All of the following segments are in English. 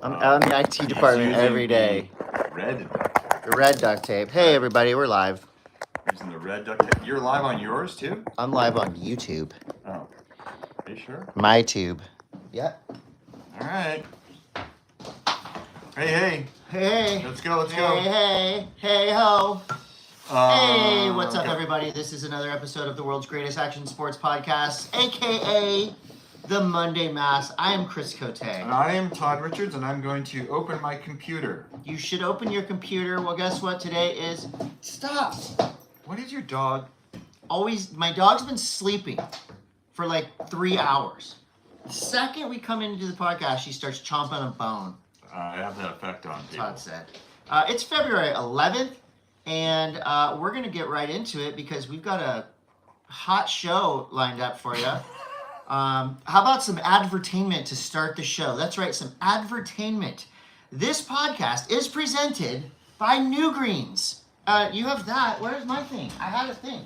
I'm out in the IT department every day. Red. The red duct tape. Hey, everybody, we're live. Using the red duct tape. You're live on yours too? I'm live on YouTube. Oh. Are you sure? My tube. Yep. All right. Hey. Hey. Let's go. Hey, ho. Hey, what's up, everybody? This is another episode of the world's greatest action sports podcast, a.k.a. the Monday M.A.S.S. I am Chris Cote. And I am Todd Richards, and I'm going to open my computer. You should open your computer. Well, guess what? Today is... Stop. What is your dog? My dog's been sleeping for like 3 hours. The second we come into the podcast, she starts chomping a bone. I have that effect on people. Todd said. It's February 11th, and we're going to get right into it because we've got a hot show lined up for you. How about some advertainment to start the show? That's right, some advertainment. This podcast is presented by New Greens. You have that. Where's my thing? I had a thing.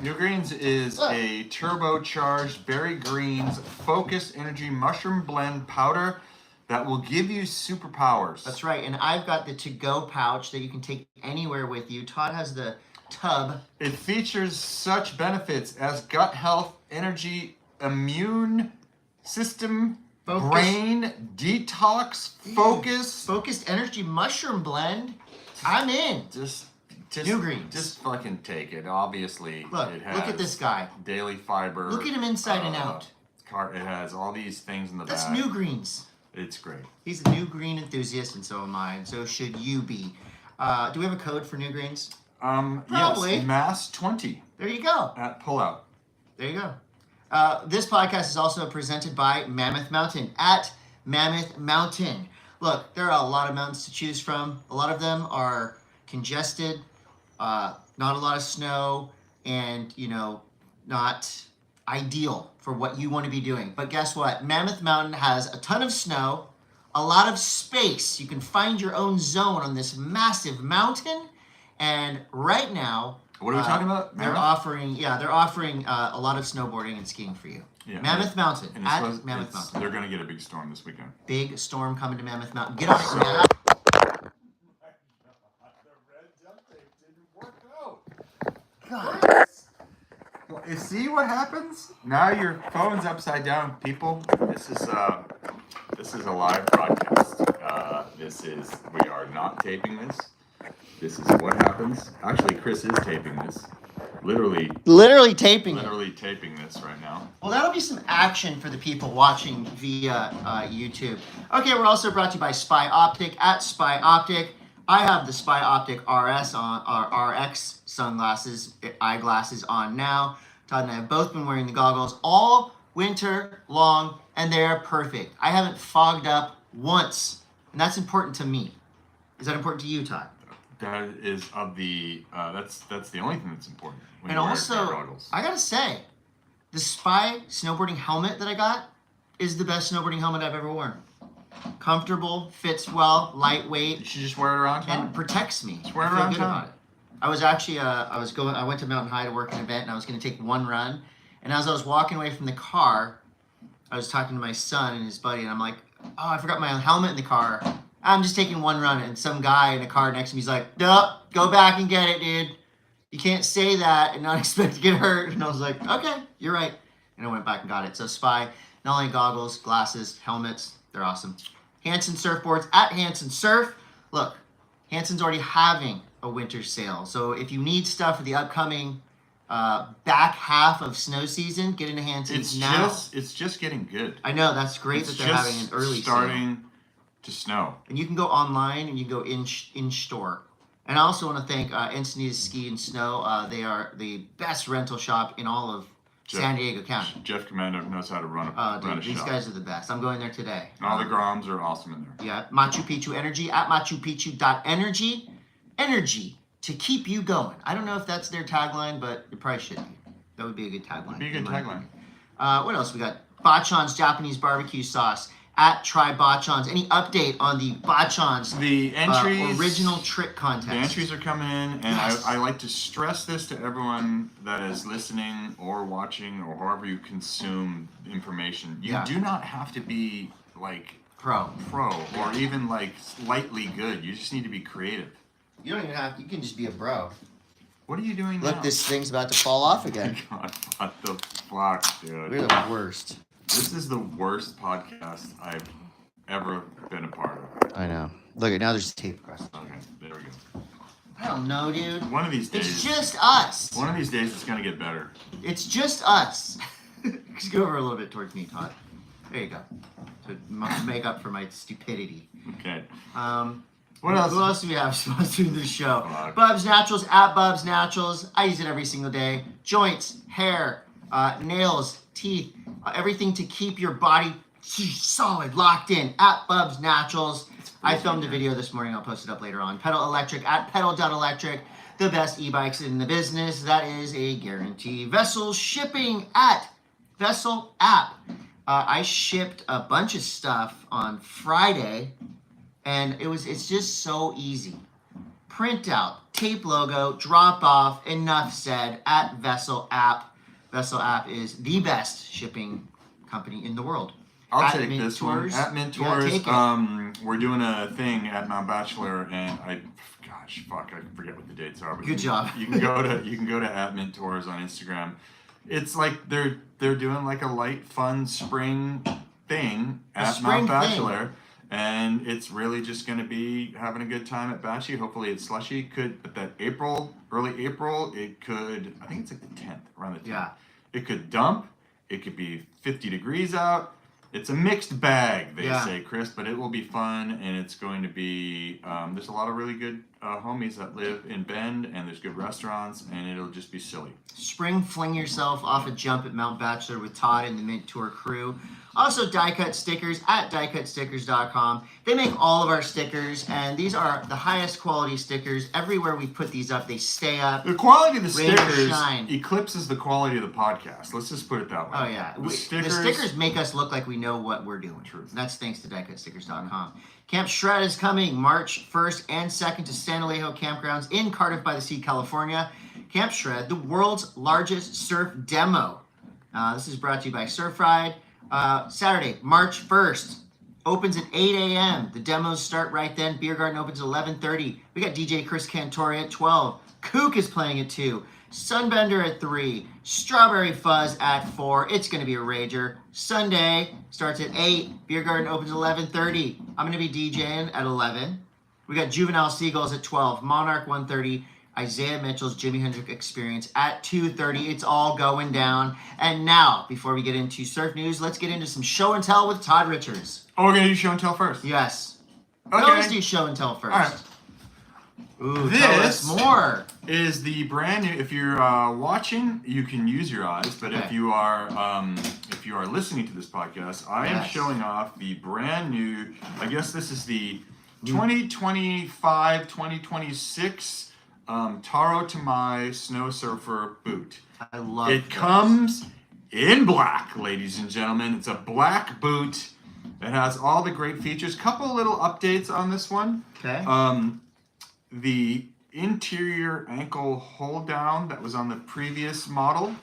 New Greens is a turbocharged Berry Greens focused energy mushroom blend powder that will give you superpowers. That's right, and I've got the to-go pouch that you can take anywhere with you. Todd has the tub. It features such benefits as gut health, energy, immune system, brain, detox, Focused energy mushroom blend. I'm in. Just New Greens. Just fucking take it. Obviously, look at this guy. Daily fiber. Look at him inside and out. It has all these things in the back. That's New Greens. It's great. He's a New Green enthusiast, and so am I, and so should you be. Do we have a code for New Greens? Probably. Yes, M.A.S.S 20. There you go. At Pullout. There you go. This podcast is also presented by Mammoth Mountain at Mammoth Mountain. Look, there are a lot of mountains to choose from. A lot of them are congested, not a lot of snow, and, not ideal for what you want to be doing. But guess what? Mammoth Mountain has a ton of snow, a lot of space. You can find your own zone on this massive mountain. And right now, what are we talking about? They're offering a lot of snowboarding and skiing for you. Yeah, Mammoth Mountain. Mammoth Mountain. They're going to get a big storm this weekend. Big storm coming to Mammoth Mountain. Get on it, man. The red duct tape didn't work out. God. Well, you see what happens? Now your phone's upside down, people. This is a live broadcast. We are not taping this. This is what happens. Actually, Chris is taping this. Literally taping this right now. Well, that'll be some action for the people watching via YouTube. Okay, we're also brought to you by Spy Optic at Spy Optic. I have the Spy Optic RS RX eyeglasses on now. Todd and I have both been wearing the goggles all winter long, and they're perfect. I haven't fogged up once, and that's important to me. Is that important to you, Todd? That is that's the only thing that's important. When and you also, wear goggles. I gotta say, the Spy snowboarding helmet that I got is the best snowboarding helmet I've ever worn. Comfortable, fits well, lightweight. You should just wear it around town. And protects me. Just wear it around town. I was actually, I went to Mountain High to work an event, and I was going to take one run. And as I was walking away from the car, I was talking to my son and his buddy, and I'm like, oh, I forgot my helmet in the car. I'm just taking one run. And some guy in the car next to me is like, no, go back and get it, dude. You can't say that and not expect to get hurt. And I was like, okay, you're right. And I went back and got it. So Spy, not only goggles, glasses, helmets, they're awesome. Hansen Surfboards at Hansen Surf. Look, Hansen's already having a winter sale. So if you need stuff for the upcoming back half of snow season, get into Hansen's now. It's just getting good. I know, that's great that they're having an early starting sale. To snow. And you can go online and you can go in store. And I also want to thank Encinitas Ski and Snow. They are the best rental shop in all of San Diego County. Jeff Commando knows how to run a shop. These guys are the best. I'm going there today. All the groms are awesome in there. Yeah, Machu Picchu Energy at MachuPicchu.energy. Energy to keep you going. I don't know if that's their tagline, but it probably should be. That would be a good tagline. It'd be a good tagline. What else we got? Bachan's Japanese barbecue sauce at Try Bachan's. Any update on the Bachan's original trick contest? The entries are coming in, and yes. I like to stress this to everyone that is listening or watching or however you consume information. You do not have to be like Pro. or even like slightly good. You just need to be creative. You don't even have. You can just be a bro. What are you doing now? Look, this thing's about to fall off again. God, what the fuck, dude? We're the worst. This is the worst podcast I've ever been a part of. I know. Look at now. There's tape across. Okay, there we go. I don't know, dude. One of these days. It's just us. One of these days, it's gonna get better. It's just us. Just go over a little bit towards me, Todd. There you go. To make up for my stupidity. Okay. What else? Who else do we have sponsoring this show? Fuck. Bubs Naturals at Bubs Naturals. I use it every single day. Joints, hair, nails, teeth, everything to keep your body solid, locked in at Bubs Naturals. I filmed a video this morning. I'll post it up later on. Pedal Electric at Pedal.electric. The best e-bikes in the business. That is a guarantee. Vessel Shipping at Vessel App. I shipped a bunch of stuff on Friday, and it's just so easy. Print out, tape logo, drop off, enough said, at Vessel App. Vessel App is the best shipping company in the world. I'll At take Mint this Tours. one. At Mint Yeah, Tours, take it. we're doing a thing at Mount Bachelor, and I forget what the dates are. But Good job. You can go to at Mint Tours on Instagram. It's like they're doing like a light, fun spring thing at Mount Bachelor, and it's really just going to be having a good time at Batchy. Hopefully it's slushy. But that early April, it could. I think it's like the 10th, around the 10th. Yeah. It could dump. It could be 50 degrees out. It's a mixed bag, they say, Chris, but it will be fun, and it's going to be, there's a lot of really good homies that live in Bend, and there's good restaurants, and it'll just be silly. Spring fling yourself off a jump at Mount Bachelor with Todd and the Mint Tour crew. Also, die cut stickers at diecutstickers.com. They make all of our stickers, and these are the highest quality stickers. Everywhere we put these up, they stay up. The quality of the Rain or stickers shine. eclipses the quality of the podcast. Let's just put it that way. Oh, yeah. The stickers make us look like we know what we're doing. True. And that's thanks to diecutstickers.com. Camp Shred is coming March 1st and 2nd to San Elijo Campgrounds in Cardiff by the Sea, California. Camp Shred, the world's largest surf demo. This is brought to you by Surf Ride. Saturday, March 1st. Opens at 8 a.m. The demos start right then. Beer Garden opens at 11:30. We got DJ Chris Cantori at 12. Kook is playing at 2. Sunbender at 3. Strawberry Fuzz at 4. It's going to be a rager. Sunday starts at 8. Beer Garden opens at 11:30. I'm going to be DJing at 11. We got Juvenile Seagulls at 12. Monarch 1:30. Isaiah Mitchell's Jimi Hendrix Experience at 2:30. It's all going down. And now, before we get into surf news, let's get into some show and tell with Todd Richards. Oh, we're going to do show and tell first? Yes. Okay. Let's do show and tell first. All right. Ooh, tell us more. Is the brand new. If you're watching, you can use your eyes, but if you are listening to this podcast, I am showing off the brand new. I guess this is the 2025-2026 Taro Tamai Snow Surfer boot. I love it. Comes in black, ladies and gentlemen. It's a black boot. It has all the great features. Couple little updates on this one. Okay. The interior ankle hold down that was on the previous model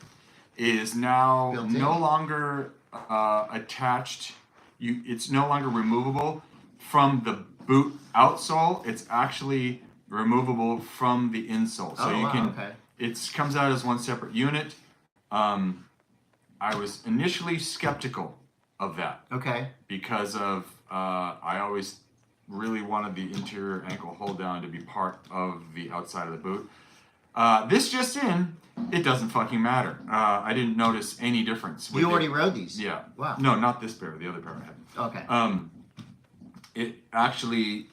is now no longer attached. It's no longer removable from the boot outsole. It's actually removable from the insole. So it comes out as one separate unit. I was initially skeptical of that. Okay. Because of I always really wanted the interior ankle hold down to be part of the outside of the boot. This just in, it doesn't fucking matter. I didn't notice any difference. You already rode these? Yeah. Wow. No, not this pair. The other pair I had. Okay. It actually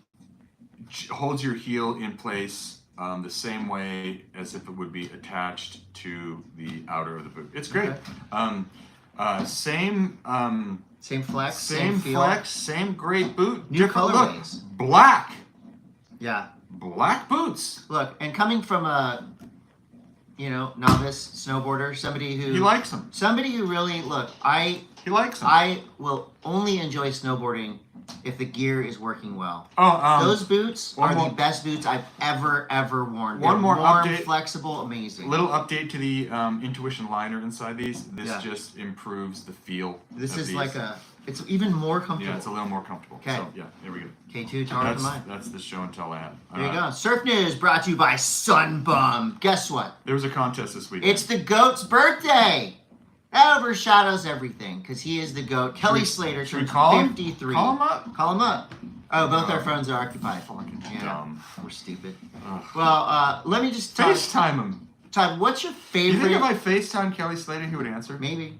holds your heel in place the same way as if it would be attached to the outer of the boot. It's great. Okay. Same flex, same feel. flex, same great boot. New different colorways. Look. Black. Yeah. Black boots. Look, and coming from a, novice snowboarder, somebody who... He likes them. Somebody who really, He likes them. I will only enjoy snowboarding if the gear is working well. Those boots are the best boots I've ever worn. They're more warm, update. Flexible, amazing. Little update to the Intuition liner inside these. This just improves the feel. This is these. like a It's even more comfortable. Yeah, it's a little more comfortable. Okay. So, yeah, there we go. K2, Tower for mine. That's the show and tell I have. There you go. Surf News brought to you by Sunbum. Guess what? There was a contest this weekend. It's the GOAT's birthday. That overshadows everything because he is the GOAT. Kelly Slater Should we turns call him? 53. Call him up. Call him up. Oh, both No. our phones are occupied. Fucking Yeah, dumb. we're stupid. Ugh. Well, let me just talk. FaceTime him. Todd, what's your You favorite? think if I FaceTime Kelly Slater, he would answer? Maybe.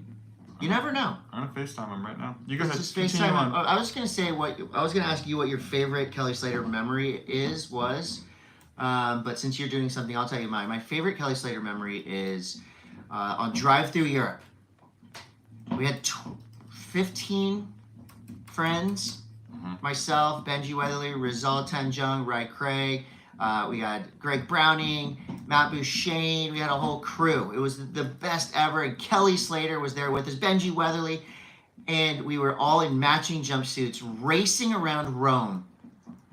You never know. I'm gonna FaceTime him right now. You guys Just continue FaceTime. on. I was gonna say I was gonna ask you what your favorite Kelly Slater memory was, but since you're doing something, I'll tell you mine. My favorite Kelly Slater memory is on Drive Through Europe. We had 15 friends. Myself, Benji Weatherly, Rizal Tanjung, Rai Craig. We had Greg Browning, Matt Bouchane. We had a whole crew. It was the best ever. And Kelly Slater was there with us, Benji Weatherly. And we were all in matching jumpsuits racing around Rome,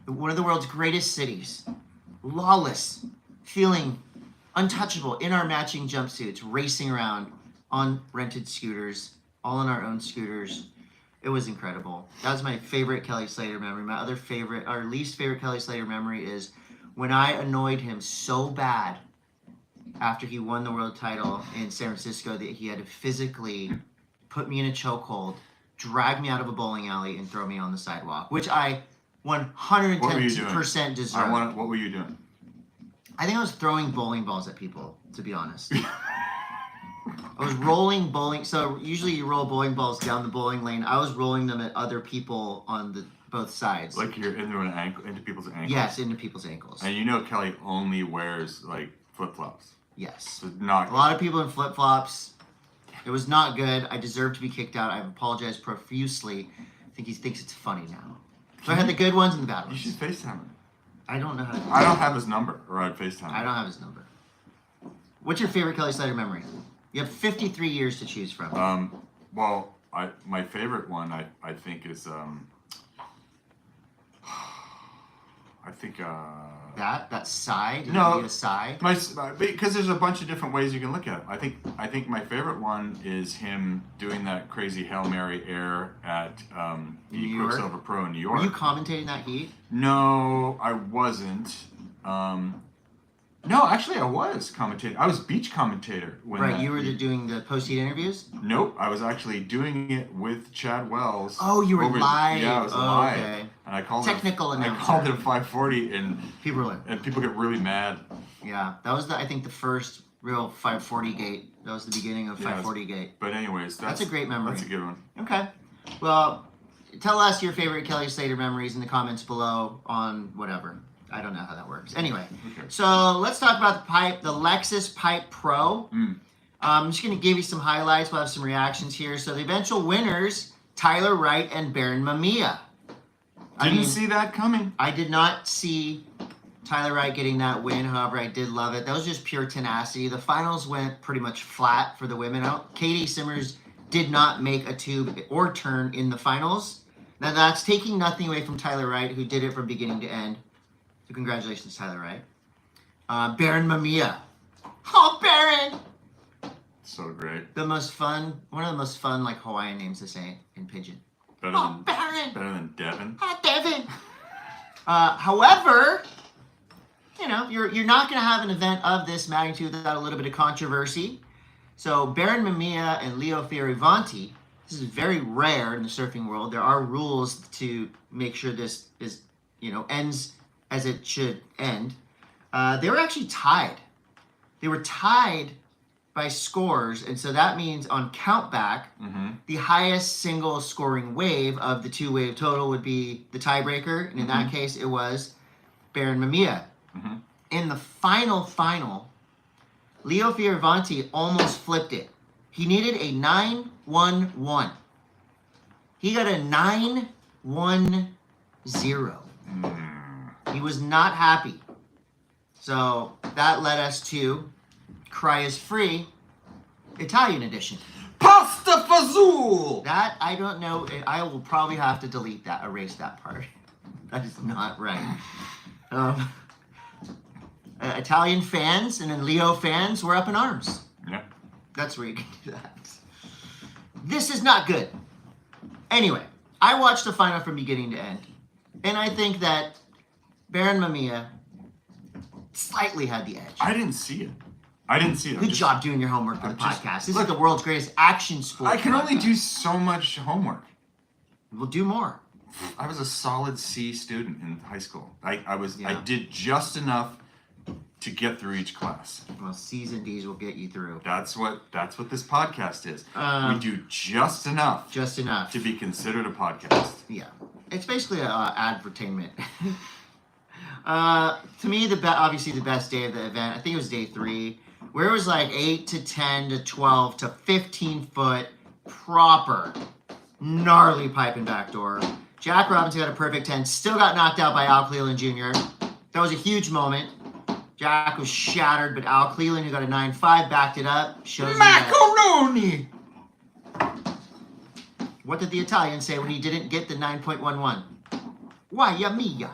one of the world's greatest cities. Lawless, feeling untouchable in our matching jumpsuits, racing around on rented scooters, all on our own scooters. It was incredible. That was my favorite Kelly Slater memory. My other favorite, our least favorite Kelly Slater memory is when I annoyed him so bad after he won the world title in San Francisco that he had to physically put me in a chokehold, drag me out of a bowling alley, and throw me on the sidewalk, which I 110% deserve. What were you doing? I think I was throwing bowling balls at people, to be honest. I was rolling bowling. So usually you roll bowling balls down the bowling lane. I was rolling them at other people on both sides. Like you're into people's ankles? Yes, into people's ankles. And you know Kelly only wears like flip-flops. Yes. So not A lot of people in flip-flops. It was not good. I deserve to be kicked out. I've apologized profusely. I think he thinks it's funny now. So I had the good ones and the bad You ones. should FaceTime him. I don't know how to do I don't that. have his number, or I'd FaceTime him. I don't have his number. What's your favorite Kelly Slater memory? You have 53 years to choose from. Well, my favorite one I think is I think that side? You No. need a side? because there's a bunch of different ways you can look at it. I think my favorite one is him doing that crazy Hail Mary air at New the York? Quicksilver Pro in New York. Were you commentating that heat? No, I wasn't. No, actually, I was commentating. I was beach commentator when. Right, you were doing the post-heat interviews? Nope, I was actually doing it with Chad Wells. Oh, you were live. Yeah, I was Oh, live. okay. And I called Technical it. announcer. I called it a 540, and People were like, and people get really mad. yeah, that was I think the first real 540 gate. That was the beginning of Yeah, 540 gate. But anyways, That's a great memory. That's a good one. Okay. Well, tell us your favorite Kelly Slater memories in the comments below on whatever. I don't know how that works. Anyway, Okay. so let's talk about the Lexus Pipe Pro. I'm just going to give you some highlights. We'll have some reactions here. So the eventual winners, Tyler Wright and Baron Mamiya. Didn't see that coming. I did not see Tyler Wright getting that win. However, I did love it. That was just pure tenacity. The finals went pretty much flat for the women. Katie Simmers did not make a tube or turn in the finals. Now, that's taking nothing away from Tyler Wright, who did it from beginning to end. So congratulations, Tyler Wright. Baron Mamiya. Oh, Baron! So great. One of the most fun like Hawaiian names to say in Pidgin. Better Oh, Baron! than Devin. Oh, Devin! However, you're not going to have an event of this magnitude without a little bit of controversy. So Baron Mamiya and Leo Fioravanti, this is very rare in the surfing world. There are rules to make sure this is, ends as it should end. They were actually tied. They were tied by scores, and so that means on countback, the highest single scoring wave of the two-wave total would be the tiebreaker, and in that case, it was Baron Mamiya. In the final, Leo Fioravanti almost flipped it. He needed a 9-1-1. He got a 9-1-0. He was not happy. So that led us to Cry is Free, Italian edition. Pasta fazool! That, I don't know. I will probably have to erase that part. That is not right. Italian fans and then Leo fans were up in arms. Yeah. That's where you can do that. This is not good. Anyway, I watched the final from beginning to end. And I think that Baron Mamiya slightly had the edge. I didn't see it. Good job doing your homework for the podcast. This is the world's greatest action sport. I can only do so much homework. We'll do more. I was a solid C student in high school. I did just enough to get through each class. Well, C's and D's will get you through. That's what this podcast is. We do just enough. Just enough. To be considered a podcast. Yeah. It's basically advertainment. To me, obviously the best day of the event, I think it was day 3, where it was like 8 to 10 to 12 to 15 foot proper gnarly pipe and backdoor. Jack Robinson got a perfect 10, still got knocked out by Al Cleland Jr. That was a huge moment. Jack was shattered, but Al Cleland, who got a 9.5, backed it up. Shows Macaroni! What did the Italian say when he didn't get the 9.11? Guayamilla.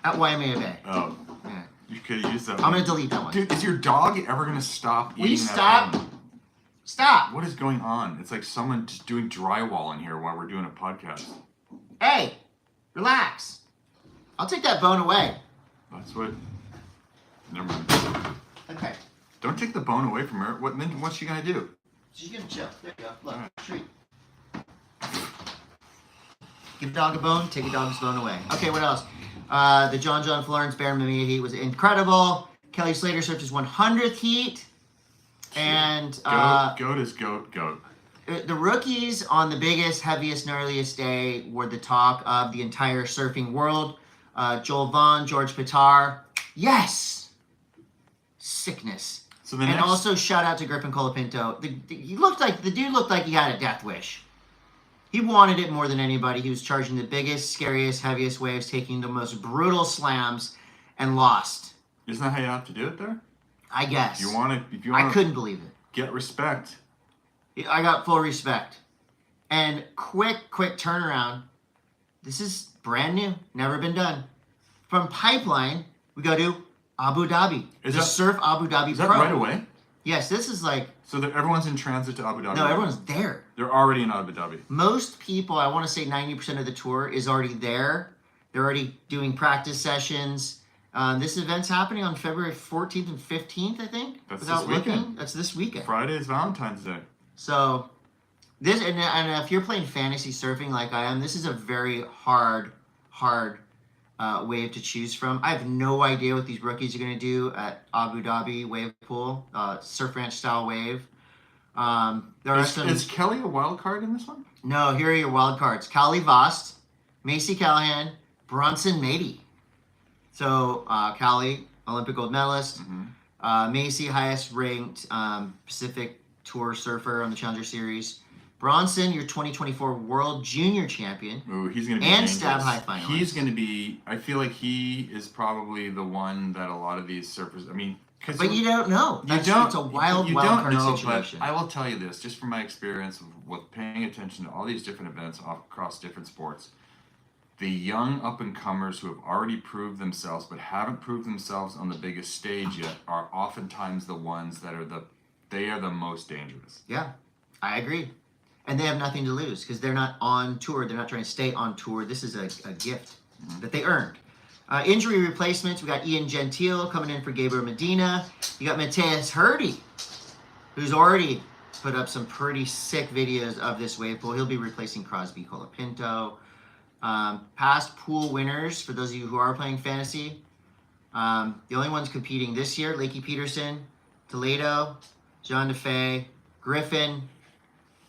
At Waimea Bay. Oh. Yeah. You could use that one. I'm going to delete that one. Dude, is your dog ever going to stop eating Will you that stop? phone? Stop. What is going on? It's like someone just doing drywall in here while we're doing a podcast. Hey, relax. I'll take that bone away. That's what... Never mind. Okay. Don't take the bone away from her. What's she going to do? She's going to chill. There you go. Look, treat. Give a dog a bone, take a dog's bone away. Okay, what else? The John Florence Baron Mamiya heat was incredible. Kelly Slater surfed his 100th heat. And goat is goat. The rookies on the biggest, heaviest, gnarliest day were the talk of the entire surfing world. Joel Vaughn, George Pitar. Yes! Sickness. So also shout out to Griffin Colapinto. The dude looked like he had a death wish. He wanted it more than anybody. He was charging the biggest, scariest, heaviest waves, taking the most brutal slams, and lost. Isn't that how you have to do it there? I guess. If you want I couldn't believe it. Get respect. I got full respect. And quick turnaround. This is brand new. Never been done. From Pipeline, we go to Abu Dhabi. Surf Abu Dhabi Pro. Is that right away? Yes, this is like... So everyone's in transit to Abu Dhabi? No, everyone's there. They're already in Abu Dhabi. Most people, I want to say 90% of the tour is already there. They're already doing practice sessions. This event's happening on February 14th and 15th, I think. That's this weekend. That's this weekend. Friday is Valentine's Day. So, this and if you're playing fantasy surfing like I am, this is a very hard wave to choose from. I have no idea what these rookies are going to do at Abu Dhabi Wave Pool, Surf Ranch style wave. Is Kelly a wild card in this one? No, here are your wild cards. Callie Vost, Macy Callahan, Bronson Mady. So, Callie, Olympic gold medalist. Mm-hmm. Macy, highest ranked Pacific Tour surfer on the Challenger Series. Bronson, your 2024 World Junior Champion. Ooh, he's going to be and dangerous. Stab High finalist. He's going to be. I feel like he is probably the one that a lot of these surfers. I mean, but you don't know. It's a wild card situation. But I will tell you this, just from my experience with paying attention to all these different events across different sports. The young up-and-comers who have already proved themselves but haven't proved themselves on the biggest stage yet are oftentimes the ones that are the most dangerous. Yeah, I agree. And they have nothing to lose because they're not on tour. They're not trying to stay on tour. This is a gift that they earned. Injury replacements, we got Ian Gentile coming in for Gabriel Medina. You got Mateus Hurdy, who's already put up some pretty sick videos of this wave pool. He'll be replacing Crosby Colapinto. Past pool winners, for those of you who are playing fantasy, the only ones competing this year, Lakey Peterson, Toledo, John DeFay, Griffin,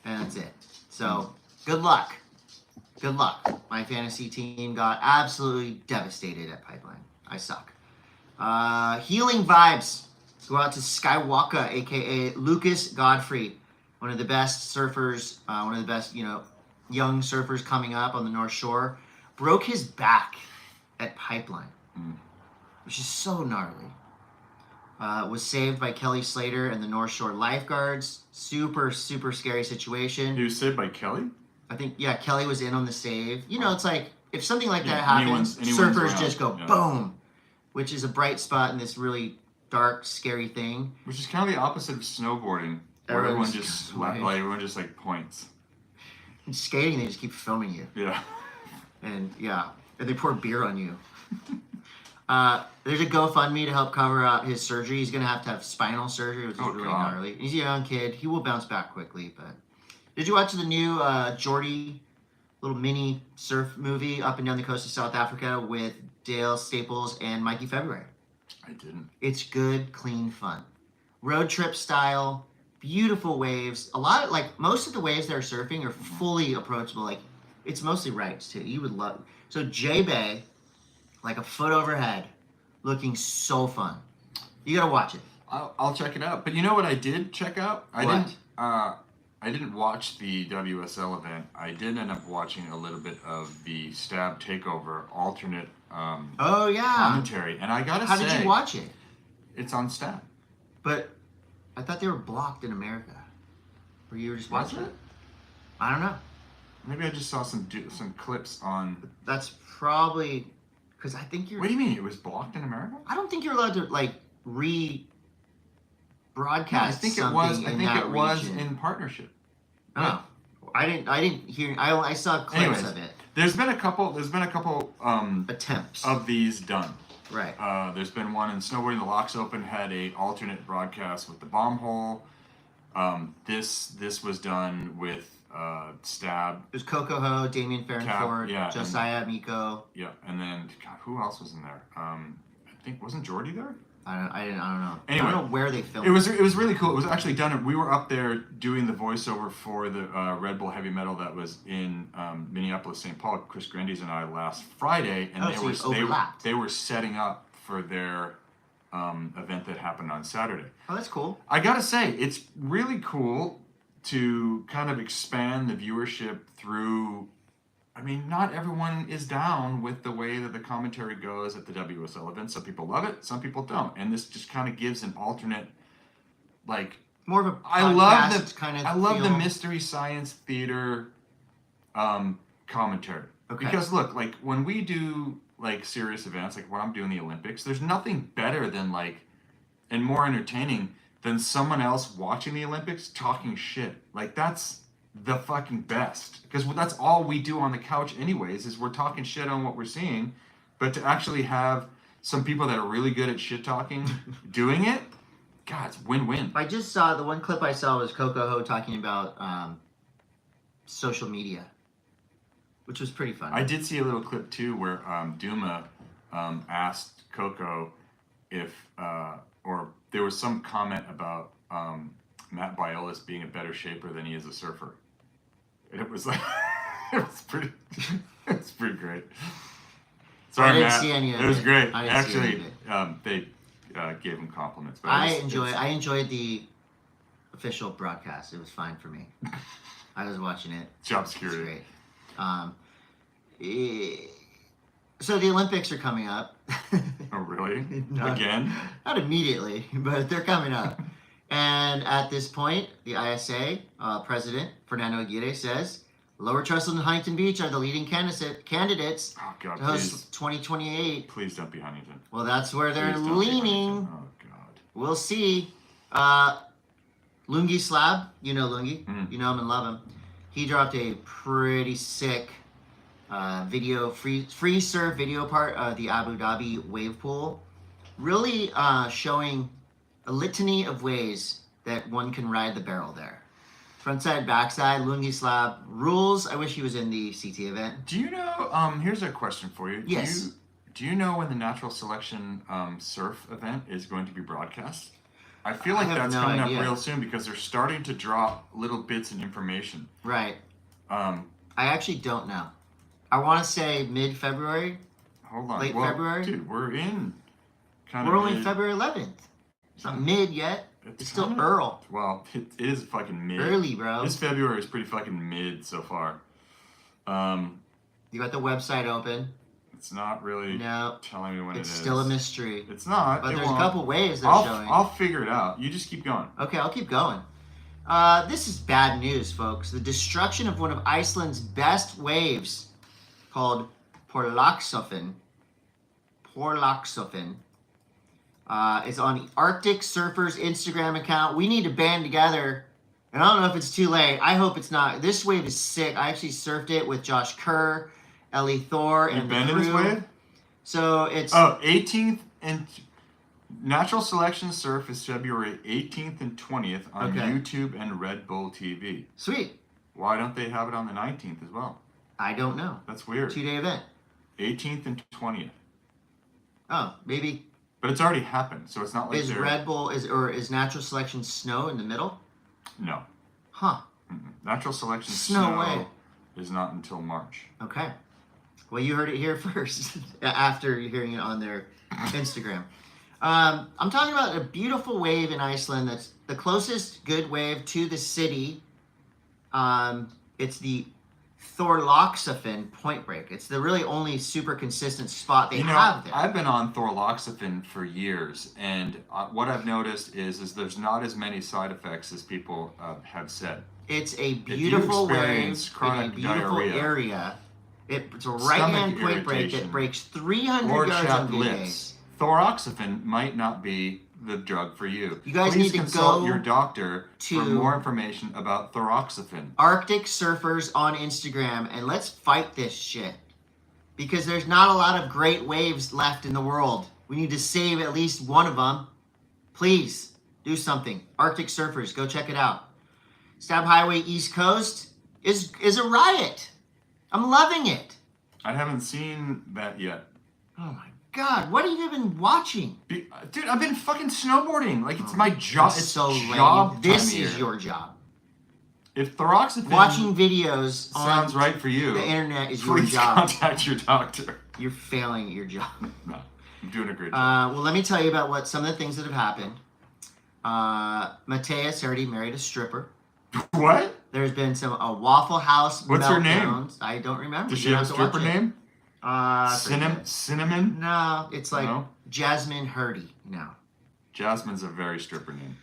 and that's it. So, good luck. Good luck. My fantasy team got absolutely devastated at Pipeline. I suck. Healing vibes go out to Skywalker, a.k.a. Lucas Godfrey, one of the best surfers, one of the best, young surfers coming up on the North Shore. Broke his back at Pipeline, which is so gnarly. Was saved by Kelly Slater and the North Shore lifeguards. Super, super scary situation. He was saved by Kelly? I think, yeah, Kelly was in on the save. It's like, if something like that happens, surfers just go boom, which is a bright spot in this really dark, scary thing. Which is kind of the opposite of snowboarding, where everyone just points. And skating, they just keep filming you. Yeah. And they pour beer on you. There's a GoFundMe to help cover his surgery. He's going to have spinal surgery, which is really gnarly. He's a young kid. He will bounce back quickly. But did you watch the new Geordie little mini surf movie up and down the coast of South Africa with Dale Staples and Mikey February? I didn't. It's good, clean fun. Road trip style, beautiful waves. Most of the waves that are surfing are fully approachable. Like, it's mostly rights, too. You would love. So, J-Bay, like a foot overhead, looking so fun. You gotta watch it. I'll check it out. But you know what I did check out? I didn't watch the WSL event. I did end up watching a little bit of the Stab Takeover alternate commentary. And I gotta say, how did you watch it? It's on Stab. But I thought they were blocked in America. Or you were just watching it? I don't know. Maybe I just saw some clips on. That's probably because I think you're. What do you mean it was blocked in America? I don't think you're allowed to broadcast. Yeah, I think it was. I think it was region. in partnership. Oh, I didn't hear. I saw clips of it. There's been a couple attempts of these done. Right. There's been one in snowboarding. The Locks Open had a alternate broadcast with the bomb hole. This was done with Stab. There's Coco Ho, Damien Farrenford, Josiah Miko. Yeah, and then who else was in there? I think wasn't Jordy there? I don't know. Anyway, I don't know where they filmed. It was really cool. It was actually done. We were up there doing the voiceover for the Red Bull Heavy Metal that was in Minneapolis, St. Paul. Chris Grandy's and I last Friday, and they were setting up for their event that happened on Saturday. Oh, that's cool. I gotta say, it's really cool to kind of expand the viewership through. I mean, not everyone is down with the way that the commentary goes at the WSL event. Some people love it, some people don't, and this just kind of gives an alternate, more of a podcast I love feel. the Mystery Science Theater commentary. Okay. Because look, when we do serious events, like when I'm doing the Olympics, there's nothing better than and more entertaining than someone else watching the Olympics talking shit. That's the fucking best, because that's all we do on the couch anyways, is we're talking shit on what we're seeing. But to actually have some people that are really good at shit talking doing it, God, it's win-win. I just saw, the one clip I saw was Coco Ho talking about social media, which was pretty fun. I did see a little clip too where Duma asked Coco if or there was some comment about Matt Biolis being a better shaper than he is a surfer. And it was it was pretty great. Sorry, I didn't Matt. see any of it. It was great. I didn't see any Actually, of they gave him compliments. But I enjoyed the official broadcast. It was fine for me. I was watching it. Job security. It was great. So the Olympics are coming up. Oh, really? Not, Again? Not immediately, but they're coming up. And at this point, the ISA president, Fernando Aguirre, says Lower Trestle and Huntington Beach are the leading candidates to host 2028. Please don't be Huntington. Well, that's where they're leaning. Oh, God. We'll see. Lungi Slab, you know Lungi. You know him and love him. He dropped a pretty sick video, free surf video part of the Abu Dhabi wave pool. Really showing a litany of ways that one can ride the barrel there. Frontside, backside, Lungi Slab rules. I wish he was in the CT event. Do you know, here's a question for you. Yes. Do you know when the natural selection surf event is going to be broadcast? I feel like that's coming up real soon because they're starting to drop little bits of information. Right. I actually don't know. I want to say mid-February. Hold on. Late February? Dude, we're in We're only February 11th. It's not mid yet. It's still early. Well, it is fucking mid. Early, bro. This February is pretty fucking mid so far. You got the website open. It's not really telling me when it is. It's still a mystery. It's not. But there's a couple waves they're showing. I'll figure it out. You just keep going. Okay, I'll keep going. This is bad news, folks. The destruction of one of Iceland's best waves, called Porlaxofen, is on the Arctic Surfers Instagram account. We need to band together And I don't know if it's too late. I hope it's not. This wave is sick. I actually surfed it with Josh Kerr, Ellie Thor, You've and been the in this crew. wave? So it's 18th and Natural Selection Surf is February 18th and 20th on Okay. YouTube and Red Bull TV. sweet. Why don't they have it on the 19th as well? I don't know. That's weird. 2-day event. 18th and 20th. Oh, maybe But it's already happened, so it's not like is they're... Red Bull is Natural Selection snow in the middle? No. Huh. Natural Selection Snow snow way. is not until March. Okay. Well, you heard it here first after hearing it on their Instagram. I'm talking about a beautiful wave in Iceland that's the closest good wave to the city. It's the Thorlaxafin Point Break. It's the really only super consistent spot they have there. I've been on Thorlaxafin for years, and what I've noticed is there's not as many side effects as people have said. It's a beautiful wave in a beautiful diarrhea, area. It's a right-hand point break that breaks 300 or yards chapped on good lips. days. Thoroxafen might not be the drug for you. You guys Please need to consult go your doctor for to more information about Thoroxafen. Arctic Surfers on Instagram, and let's fight this shit. Because there's not a lot of great waves left in the world. We need to save at least one of them. Please, do something. Arctic Surfers, go check it out. Stab Highway East Coast is a riot. I'm loving it. I haven't seen that yet. Oh my God, what have you been watching? Dude, I've been fucking snowboarding. Like, it's my job. It's It's so job lame. This time is here. your job. If Thoroxafen Watching videos sounds on right for you, the internet is your please job. contact your doctor. You're failing at your job. No, I'm doing a great job. Well, let me tell you about what some of the things that have happened. Mateus already married a stripper. What? There's been a Waffle House What's her name? meltdowns. I don't remember. Does she You have a to watch stripper it. name? I forget. Cinnamon? No, it's like No? Jasmine Hurdy now. Jasmine's a very stripper name.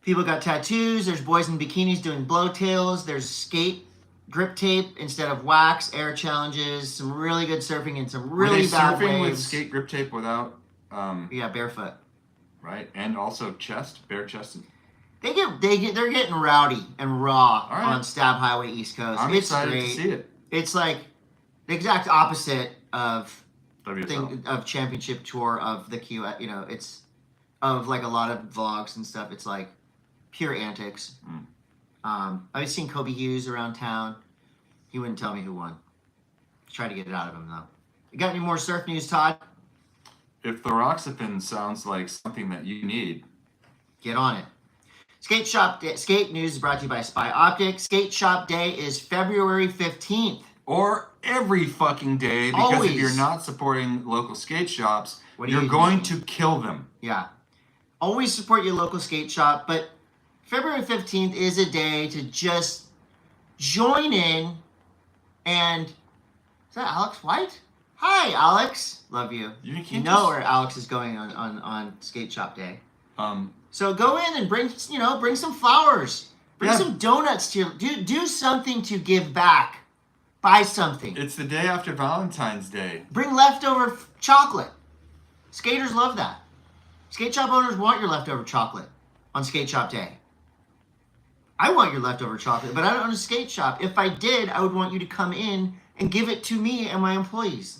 People got tattoos. There's boys in bikinis doing blowtails. There's skate grip tape instead of wax, air challenges, some really good surfing and some really Were they bad surfing with waves. skate grip tape without, Yeah, barefoot. right? And also bare chested. They're getting rowdy and raw All right. on Stab Highway East Coast. I'm It's excited great. to see it. It's like the exact opposite of WSL. championship tour of the Q. You know, it's of like a lot of vlogs and stuff. It's like pure antics. I've seen Kobe Hughes around town. He wouldn't tell me who won. Try to get it out of him though. You got any more surf news, Todd? If Thoroxafen sounds like something that you need, Get on it. Skate news is brought to you by Spy Optic. Skate Shop Day is February 15th. or every fucking day, because Always. if you're not supporting local skate shops, What are you're you going doing? to kill them. Yeah. Always support your local skate shop, but February 15th is a day to just join in and is that Alex White? Hi, Alex. Love you. You You can't know just- where Alex is going on Skate Shop Day. Um, So go in and bring some flowers. Bring Yeah. some donuts to do something to give back. Buy something. it's the day after Valentine's Day. Bring leftover chocolate. Skaters love that. Skate shop owners want your leftover chocolate on Skate Shop Day. I want your leftover chocolate, but I don't own a skate shop. If I did, I would want you to come in and give it to me and my employees.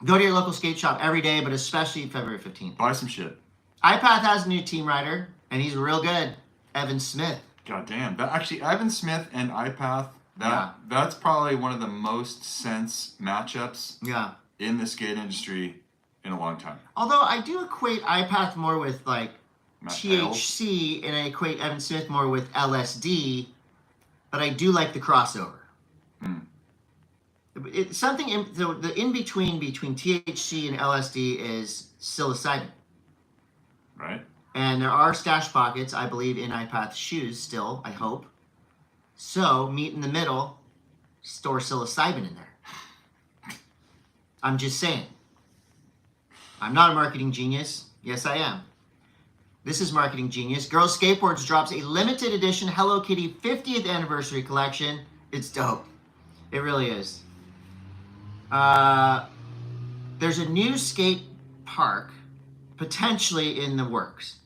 Go to your local skate shop every day, but especially February 15th. Buy some shit. iPath has a new team rider, and he's real good. Evan Smith. God damn. That actually, Ivan Smith and iPath, Yeah. that's probably one of the most sense matchups Yeah. in the skate industry in a long time. Although I do equate iPath more with like Matt THC, and I equate Evan Smith more with LSD, but I do like the crossover. It's something the in between THC and LSD is psilocybin, Right? and there are stash pockets, I believe, in iPath shoes still. I hope. So meet in the middle, store psilocybin in there. I'm just saying. I'm not a marketing genius. Yes, I am. This is Marketing Genius. Girls Skateboards drops a limited edition Hello Kitty 50th anniversary collection. It's dope. It really is. There's a new skate park potentially in the works.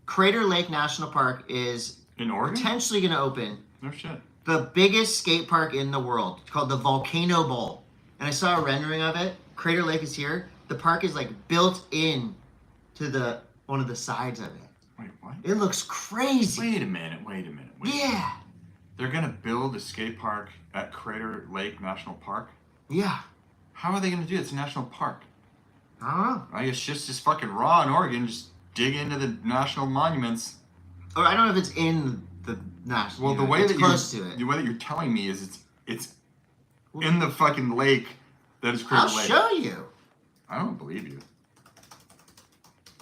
Crater Lake National Park is In Oregon? Potentially going to open. No shit. The biggest skate park in the world. It's called the Volcano Bowl. And I saw a rendering of it. Crater Lake is here. The park is like built in to one of the sides of it. Wait, what? It looks crazy. Wait a minute. Yeah. They're going to build a skate park at Crater Lake National Park? Yeah. How are they going to do it? It's a national park. I don't know. I guess shit's just fucking raw in Oregon. Just dig into the national monuments. Or I don't know if it's in the national. Well, the way it's that close to it. The way that you're telling me is it's in the fucking lake that is Crater I'll Lake. show you. I don't believe you.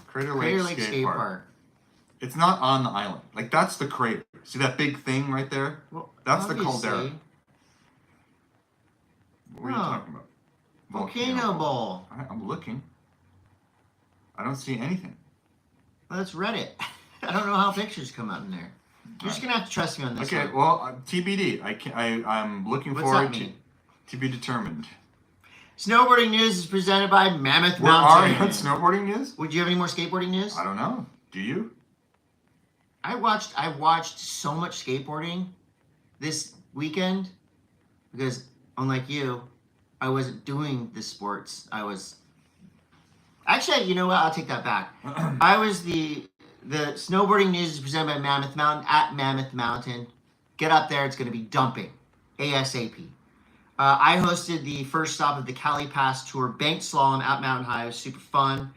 Crater Crater Lake Lake Skate Park. It's not on the island. Like, that's the crater. See that big thing right there? Well, that's the obviously. caldera. What are you talking about? Volcano Bowl. I'm looking. I don't see anything. Well, that's Reddit. I don't know how pictures come up in there. You're just gonna have to trust me on this. Okay, one. well, TBD. I'm looking What's forward that mean? to be determined. Snowboarding news is presented by Mammoth We're already Mountain. on snowboarding news? Would you have any more skateboarding news? I don't know. Do you? I watched so much skateboarding this weekend because, unlike you, I wasn't doing the sports. Actually, you know what? I'll take that back. I was the snowboarding news is presented by Mammoth Mountain at Mammoth Mountain. Get up there. It's going to be dumping ASAP. I hosted the first stop of the Cali Pass Tour Banked Slalom at Mountain High. It was super fun.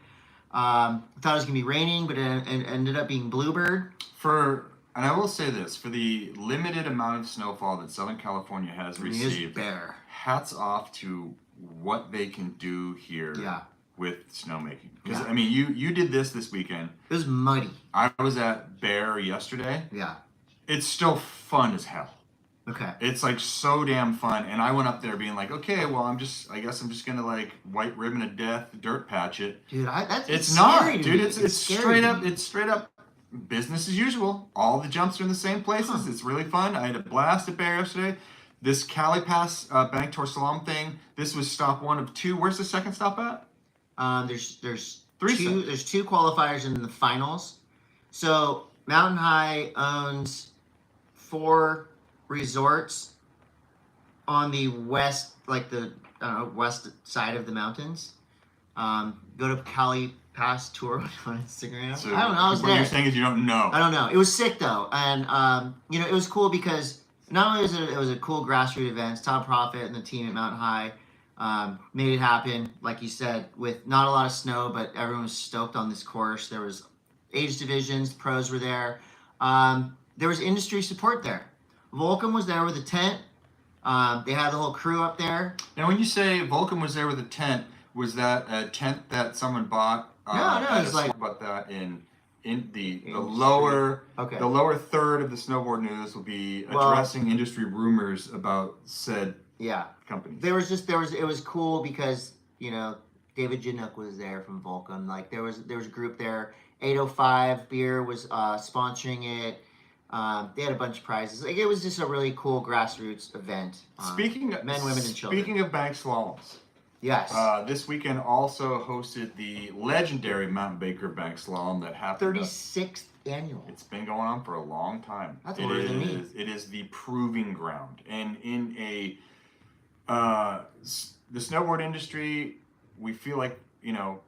I thought it was going to be raining, but it ended up being Bluebird. And I will say this, for the limited amount of snowfall that Southern California has received, bare. hats off to what they can do here with snowmaking. Because, I mean, you did this weekend. It was muddy. I was at Bear yesterday. Yeah. It's still fun as hell. Okay. It's like so damn fun. And I went up there being like, okay, well, I guess I'm just going to like white ribbon of death, dirt patch it. Dude, it's not, scary dude. me. It's straight up business as usual. All the jumps are in the same places. It's really fun. I had a blast at Bear yesterday. This Cali Pass Banked Slalom thing, this was stop 1 of 2. Where's the second stop at? There's two qualifiers in the finals. So Mountain High owns 4 resorts on the west, like the west side of the mountains. Go to Cali Pass Tour on Instagram. So I don't know. I was what there. you're saying is you don't know. I don't know. It was sick though, and it was cool because not only was it a cool grassroots event, Todd Profit and the team at Mountain High made it happen. Like you said, with not a lot of snow, but everyone was stoked on this course. There was age divisions, the pros were there. There was industry support there. Volcom was there with a tent. They had the whole crew up there. Now, when you say Volcom was there with a tent, was that a tent that someone bought? No, it's like about that in the lower the lower third of the snowboard news will be addressing industry rumors about said companies. It was cool because David Janook was there from Volcom. Like there was a group there. 805 Beer was sponsoring it. They had a bunch of prizes. Like it was just a really cool grassroots event. Speaking of men, women, and children. Speaking of Banked Slaloms, yes. This weekend also hosted the legendary Mount Baker Banked Slalom that happened. 36th annual. It's been going on for a long time. That's older than me. It is the proving ground, and in the snowboard industry, we feel like.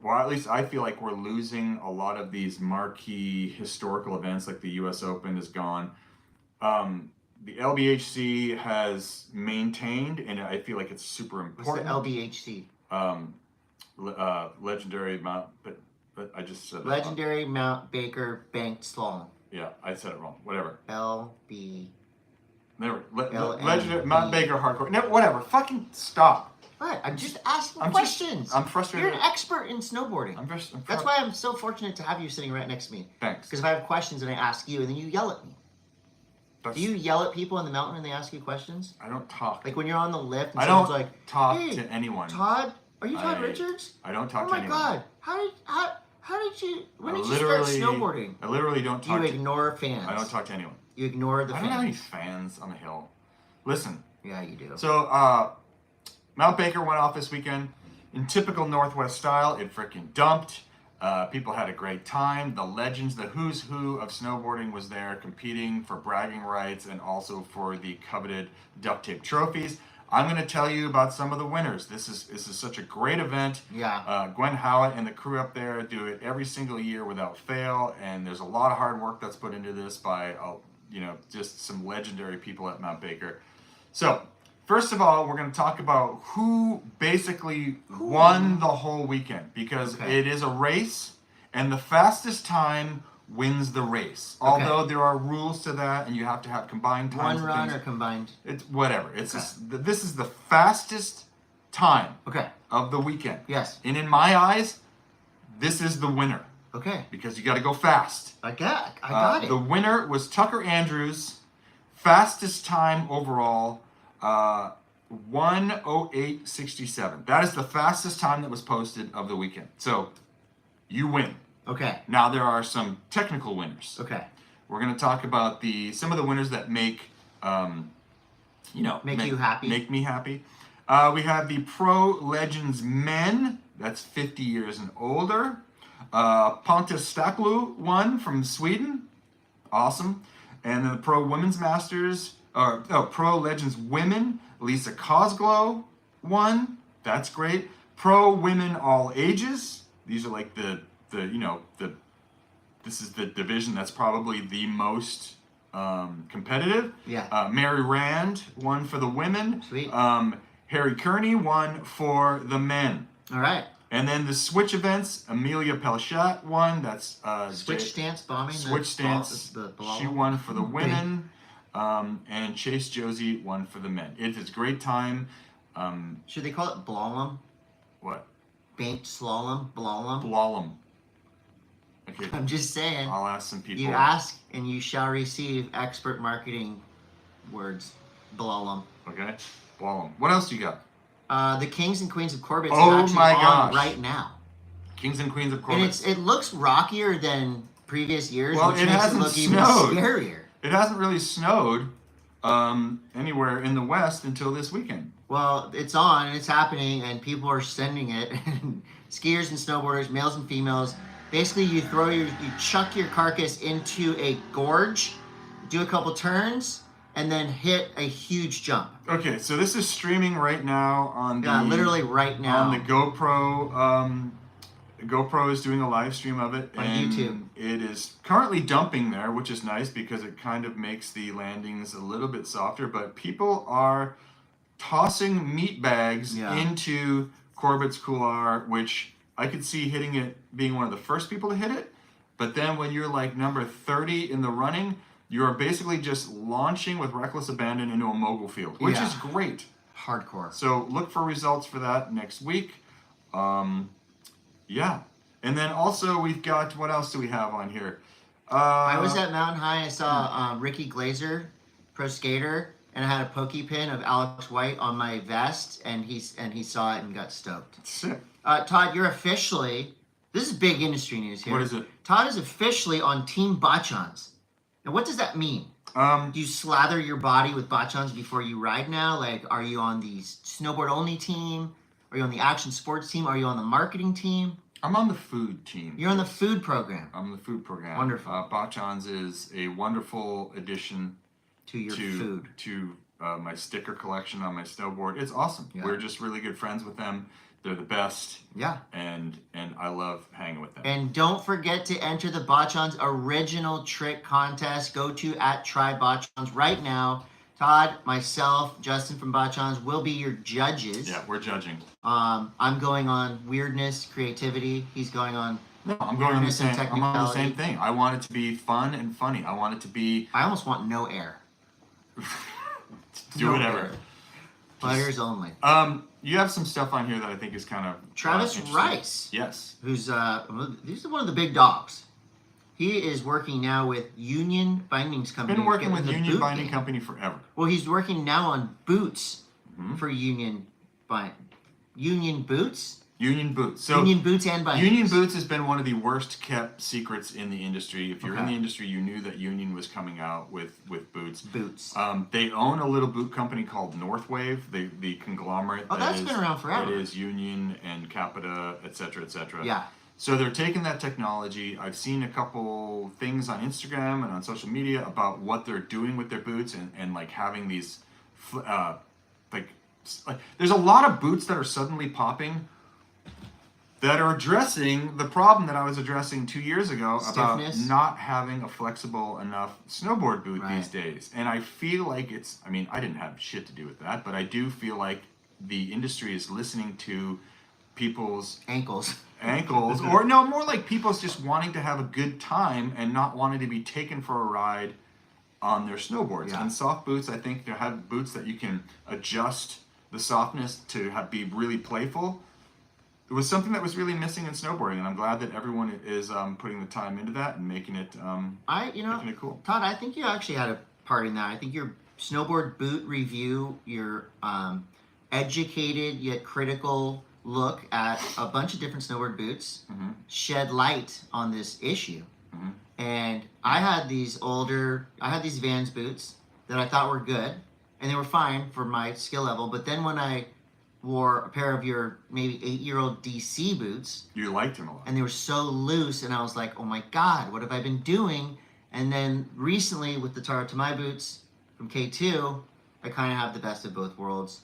Well, at least I feel like we're losing a lot of these marquee historical events, like the U.S. Open is gone. The LBHC has maintained, and I feel like it's super important. What's the LBHC? Legendary Mount, but I just said Legendary Mount Baker Banked Slalom. Yeah, I said it wrong. Whatever. LB. Never. Legendary Mount Baker Hardcore. No, whatever. Fucking stop. What? I'm just asking questions. I'm frustrated. You're an expert in snowboarding. That's why I'm so fortunate to have you sitting right next to me. Thanks. Because if I have questions and I ask you, and then you yell at me. Do you yell at people in the mountain when they ask you questions? I don't talk. Like when you're on the lift and I someone's don't like, talk hey, to anyone. Todd? Are you Todd Richards? I don't talk to anyone. Oh my God. How did you, when did you start snowboarding? I literally don't talk You ignore fans. I don't talk to anyone. You ignore the fans. I don't have any fans on the hill. Listen. Yeah, you do. So, Mount Baker went off this weekend. In typical Northwest style, it freaking dumped. People had a great time. The legends, the who's who of snowboarding was there competing for bragging rights and also for the coveted duct tape trophies. I'm going to tell you about some of the winners. This is such a great event. Yeah. Gwen Howitt and the crew up there do it every single year without fail, and there's a lot of hard work that's put into this by just some legendary people at Mount Baker. So first of all, we're going to talk about who basically won the whole weekend, because it is a race, and the fastest time wins the race. Although there are rules to that, and you have to have combined times. One run or combined? It's whatever. It's this is the fastest time of the weekend. Yes. And in my eyes, this is the winner. Okay. Because you got to go fast. I got it. The winner was Tucker Andrews, fastest time overall. 1:08.67. That is the fastest time that was posted of the weekend. So you win. Okay. Now there are some technical winners. Okay. We're going to talk about some of the winners that make you happy. Make me happy. We have the Pro Legends Men. That's 50 years and older. Pontus Staklu won from Sweden. Awesome. And then the Pro Women's Masters. Pro Legends Women, Lisa Cosglow won. That's great. Pro Women All Ages. These are like this is the division that's probably the most competitive. Yeah. Mary Rand won for the women. Sweet. Harry Kearney won for the men. All right. And then the switch events, Amelia Pelchat won. That's switch stance bombing. Switch stance. She won for the women. And Chase Josie won for the men. It is a great time. Should they call it Blalom? What? Banked Slalom? Blalom? Blalom. Okay. I'm just saying. I'll ask some people. You ask and you shall receive expert marketing words. Blalom. Okay. Blalom. What else do you got? The Kings and Queens of Corbet is Oh actually my on gosh. right now. Kings and Queens of Corbet. And it looks rockier than previous years, Well, which it makes it hasn't look even snowed. scarier. It hasn't really snowed anywhere in the West until this weekend. Well, it's on and it's happening, and people are sending it. Skiers and snowboarders, males and females. Basically, you chuck your carcass into a gorge, do a couple turns, and then hit a huge jump. Okay, so this is streaming right now on the literally right now on the GoPro. GoPro is doing a live stream of it on and YouTube. It is currently dumping there, which is nice because it kind of makes the landings a little bit softer. But people are tossing meat bags into Corbett's couloir, which I could see hitting it, being one of the first people to hit it. But then when you're like number 30 in the running, you are basically just launching with reckless abandon into a mogul field, which is great. Hardcore. So look for results for that next week. Yeah. And then also we've got, what else do we have on here? I was at Mountain High. I saw Ricky Glazer, pro skater, and I had a pokey pin of Alex White on my vest, and he saw it and got stoked. Sick. Todd, you're officially, this is big industry news here. What is it? Todd is officially on Team Bachans. Now, what does that mean? Do you slather your body with Bachans before you ride now? Like, are you on the snowboard-only team? Are you on the action sports team? Are you on the marketing team? I'm on the food team. You're on the food program. I'm on the food program. Wonderful. Bachans is a wonderful addition to your food. To my sticker collection on my snowboard. It's awesome. Yeah. We're just really good friends with them. They're the best. Yeah. And I love hanging with them. And don't forget to enter the Bachans original trick contest. Go to @TryBachans right now. Todd, myself, Justin from Bachans will be your judges. Yeah, we're judging. I'm going on weirdness, creativity. He's going on. No, I'm going on the same. I'm on the technicality. same thing. I want it to be fun and funny. I want it to be. I almost want no air. Do No whatever. air. Butters only. You have some stuff on here that I think is kind of Travis interesting. Rice. Yes. Who's he's one of the big dogs. He is working now with Union Bindings Company. Been working with the Union boot Binding game. Company forever. Well, he's working now on boots for Union Boots. Union Boots. So Union Boots and Bindings. Union Boots has been one of the worst kept secrets in the industry. If you're in the industry, you knew that Union was coming out with boots. Boots. They own a little boot company called Northwave, the conglomerate. Oh, that's been around forever. That is Union and Capita, et cetera, et cetera. Yeah. So they're taking that technology. I've seen a couple things on Instagram and on social media about what they're doing with their boots and like having these, like there's a lot of boots that are suddenly popping that are addressing the problem that I was addressing 2 years ago Stiffness. about not having a flexible enough snowboard boot Right. these days. And I feel like I mean, I didn't have shit to do with that, but I do feel like the industry is listening to people's Ankles. or no, more like people's just wanting to have a good time and not wanting to be taken for a ride on their snowboards. Yeah. And soft boots, I think, to have boots that you can adjust the softness to be really playful. It was something that was really missing in snowboarding, and I'm glad that everyone is putting the time into that and making it making it cool. Todd, I think you actually had a part in that. I think your snowboard boot review, your educated yet critical look at a bunch of different snowboard boots shed light on this issue. And I had these Vans boots that I thought were good, and they were fine for my skill level. But then when I wore a pair of your maybe 8-year-old DC boots, You liked him a lot. and they were so loose, and I was like, oh my God, what have I been doing? And then recently with the Tara to my boots from K2, I kind of have the best of both worlds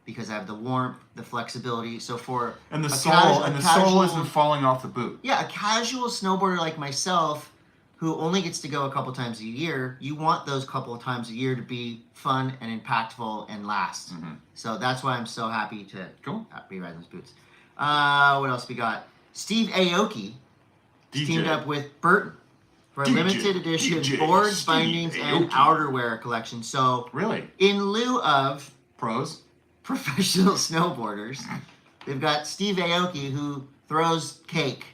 because I have the warmth, the flexibility. So for And the a sole casual- sole isn't falling off the boot. yeah, a casual snowboarder like myself who only gets to go a couple times a year, you want those couple of times a year to be fun and impactful and last. So that's why I'm so happy to be riding those boots. What else we got? Steve Aoki teamed up with Burton for a limited edition DJ boards, Steve bindings, and Aoki. outerwear collection. So Really? in lieu of Pros? professional snowboarders, they've got Steve Aoki who throws cake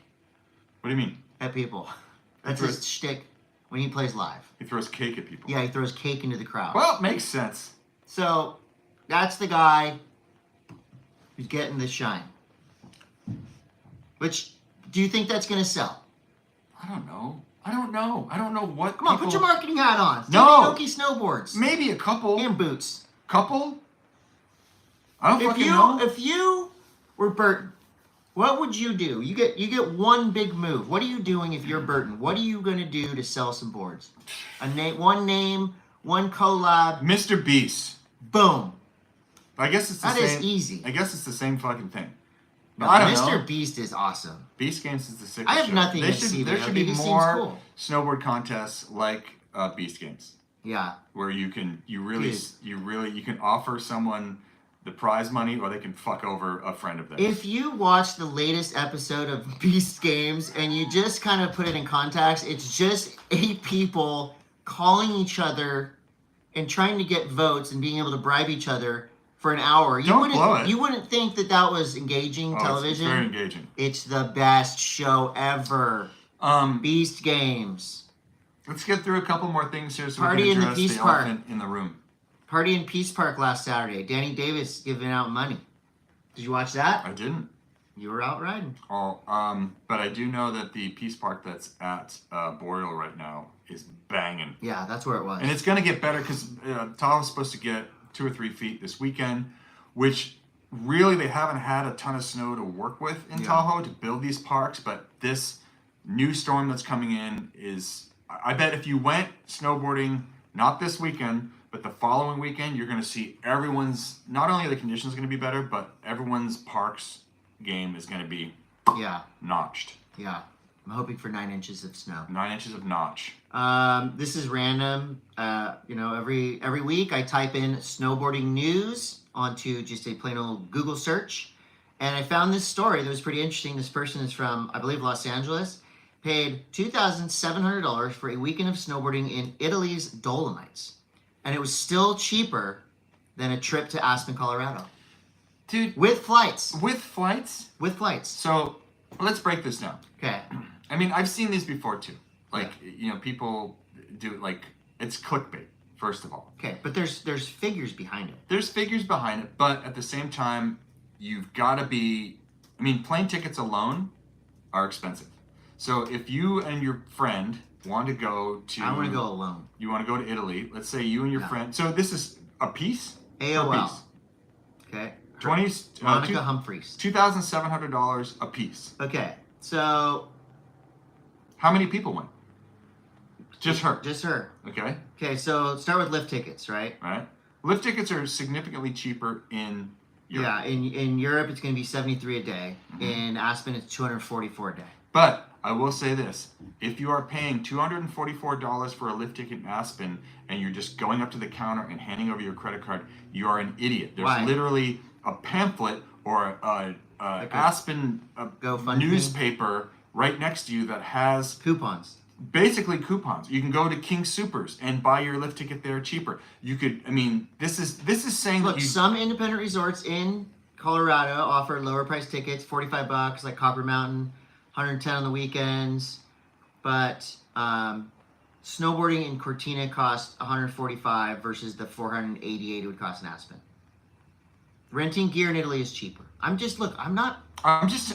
What do you mean? at people. That's his shtick when he plays live. He throws cake at people. Yeah, he throws cake into the crowd. Well, it makes sense. So that's the guy who's getting the shine. Which, do you think that's going to sell? I don't know. I don't know what. Come on, put your marketing hat on. Steve No. Aoki snowboards. Maybe a couple. And boots. Couple? I don't If fucking you know. if you were Burton, what would you do? You get one big move. What are you doing if you're Burton? What are you going to do to sell some boards? One name, one collab. Mr. Beast. Boom. I guess it's the That same. is easy. I guess it's the same fucking thing. No, I don't Mr. know. Beast is awesome. Beast Games is the sickest. I have show. nothing They against should, Steve There Aoki. should be He seems more cool. snowboard contests like Beast Games, Yeah. where you can Dude. offer someone the prize money, or they can fuck over a friend of theirs. If you watch the latest episode of Beast Games and you just kind of put it in context, it's just 8 people calling each other and trying to get votes and being able to bribe each other for an hour. Don't blow it. You wouldn't think that was engaging television. It's very engaging. It's the best show ever. Beast Games. Let's get through a couple more things here so Party we in can the address Peace the Park. elephant in the room. Party in Peace Park last Saturday. Danny Davis giving out money. Did you watch that? I didn't. You were out riding. Oh, but I do know that the Peace Park that's at Boreal right now is banging. Yeah, that's where it was. And it's going to get better because Tahoe's supposed to get 2 or 3 feet this weekend, which really they haven't had a ton of snow to work with in Tahoe to build these parks. But this new storm that's coming in is, I bet if you went snowboarding, not this weekend, but the following weekend, you're going to see everyone's, not only are the conditions going to be better, but everyone's parks game is going to be notched. Yeah. I'm hoping for 9 inches of snow. 9 inches of notch. This is random. Every week I type in snowboarding news onto just a plain old Google search. And I found this story that was pretty interesting. This person is from, I believe, Los Angeles. Paid $2,700 for a weekend of snowboarding in Italy's Dolomites. And it was still cheaper than a trip to Aspen, Colorado. Dude. With flights. With flights? With flights. So, let's break this down. Okay. I mean, I've seen these before too. Like, people do, like, it's clickbait, first of all. Okay, but there's figures behind it. There's figures behind it, but at the same time, you've got to be, I mean, plane tickets alone are expensive. So if you and your friend want to go to... I want to go alone. You want to go to Italy. Let's say you and your friend... So this is a piece? AOL. A piece? Okay. Monica Humphreys. $2,700 a piece. Okay. So, How many people went? Just her. Just her. Okay. Okay, so start with lift tickets, right? Right. Lift tickets are significantly cheaper in Europe. Yeah, in Europe it's going to be 73 a day. Mm-hmm. In Aspen it's 244 a day. But I will say this: if you are paying $244 for a lift ticket in Aspen and you're just going up to the counter and handing over your credit card, you are an idiot. There's Why? literally a pamphlet or a Aspen GoFundMe? newspaper right next to you that has Coupons. basically coupons. You can go to King Supers and buy your lift ticket there cheaper. You could. I mean, this is saying Look, that you. some independent resorts in Colorado offer lower price tickets, $45, like Copper Mountain, 110 on the weekends. But snowboarding in Cortina costs $145 versus the $488 it would cost in Aspen. Renting gear in Italy is cheaper. I'm just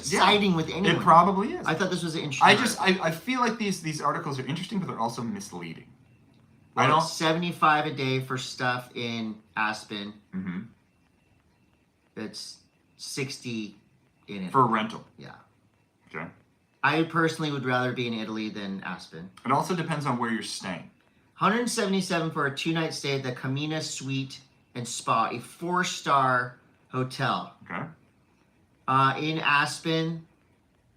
siding with anyone. It probably is. I thought this was an interesting. I feel like these articles are interesting, but they're also misleading. Well, I don't. 75 a day for stuff in Aspen. Mm-hmm. It's 60 in it. For rental. Yeah. Okay. I personally would rather be in Italy than Aspen. It also depends on where you're staying. 177 for a 2-night stay at the Camina Suite and Spa, a 4-star hotel. Okay. In Aspen,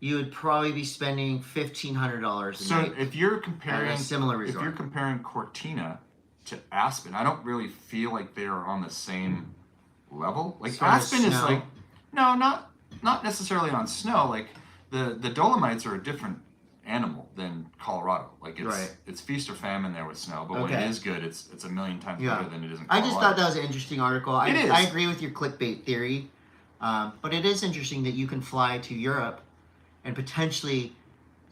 you would probably be spending $1,500 a So night. if you're comparing At a similar if resort. you're comparing Cortina to Aspen, I don't really feel like they are on the same level. Like As far as Aspen is snow? like no, not necessarily on snow. Like the Dolomites are a different animal than Colorado. Like it's feast or famine there with snow, but when Okay. it is good, it's a million times Yeah. better than it is in I Colorado. just thought that was an interesting article. It is. I agree with your clickbait theory, but it is interesting that you can fly to Europe and potentially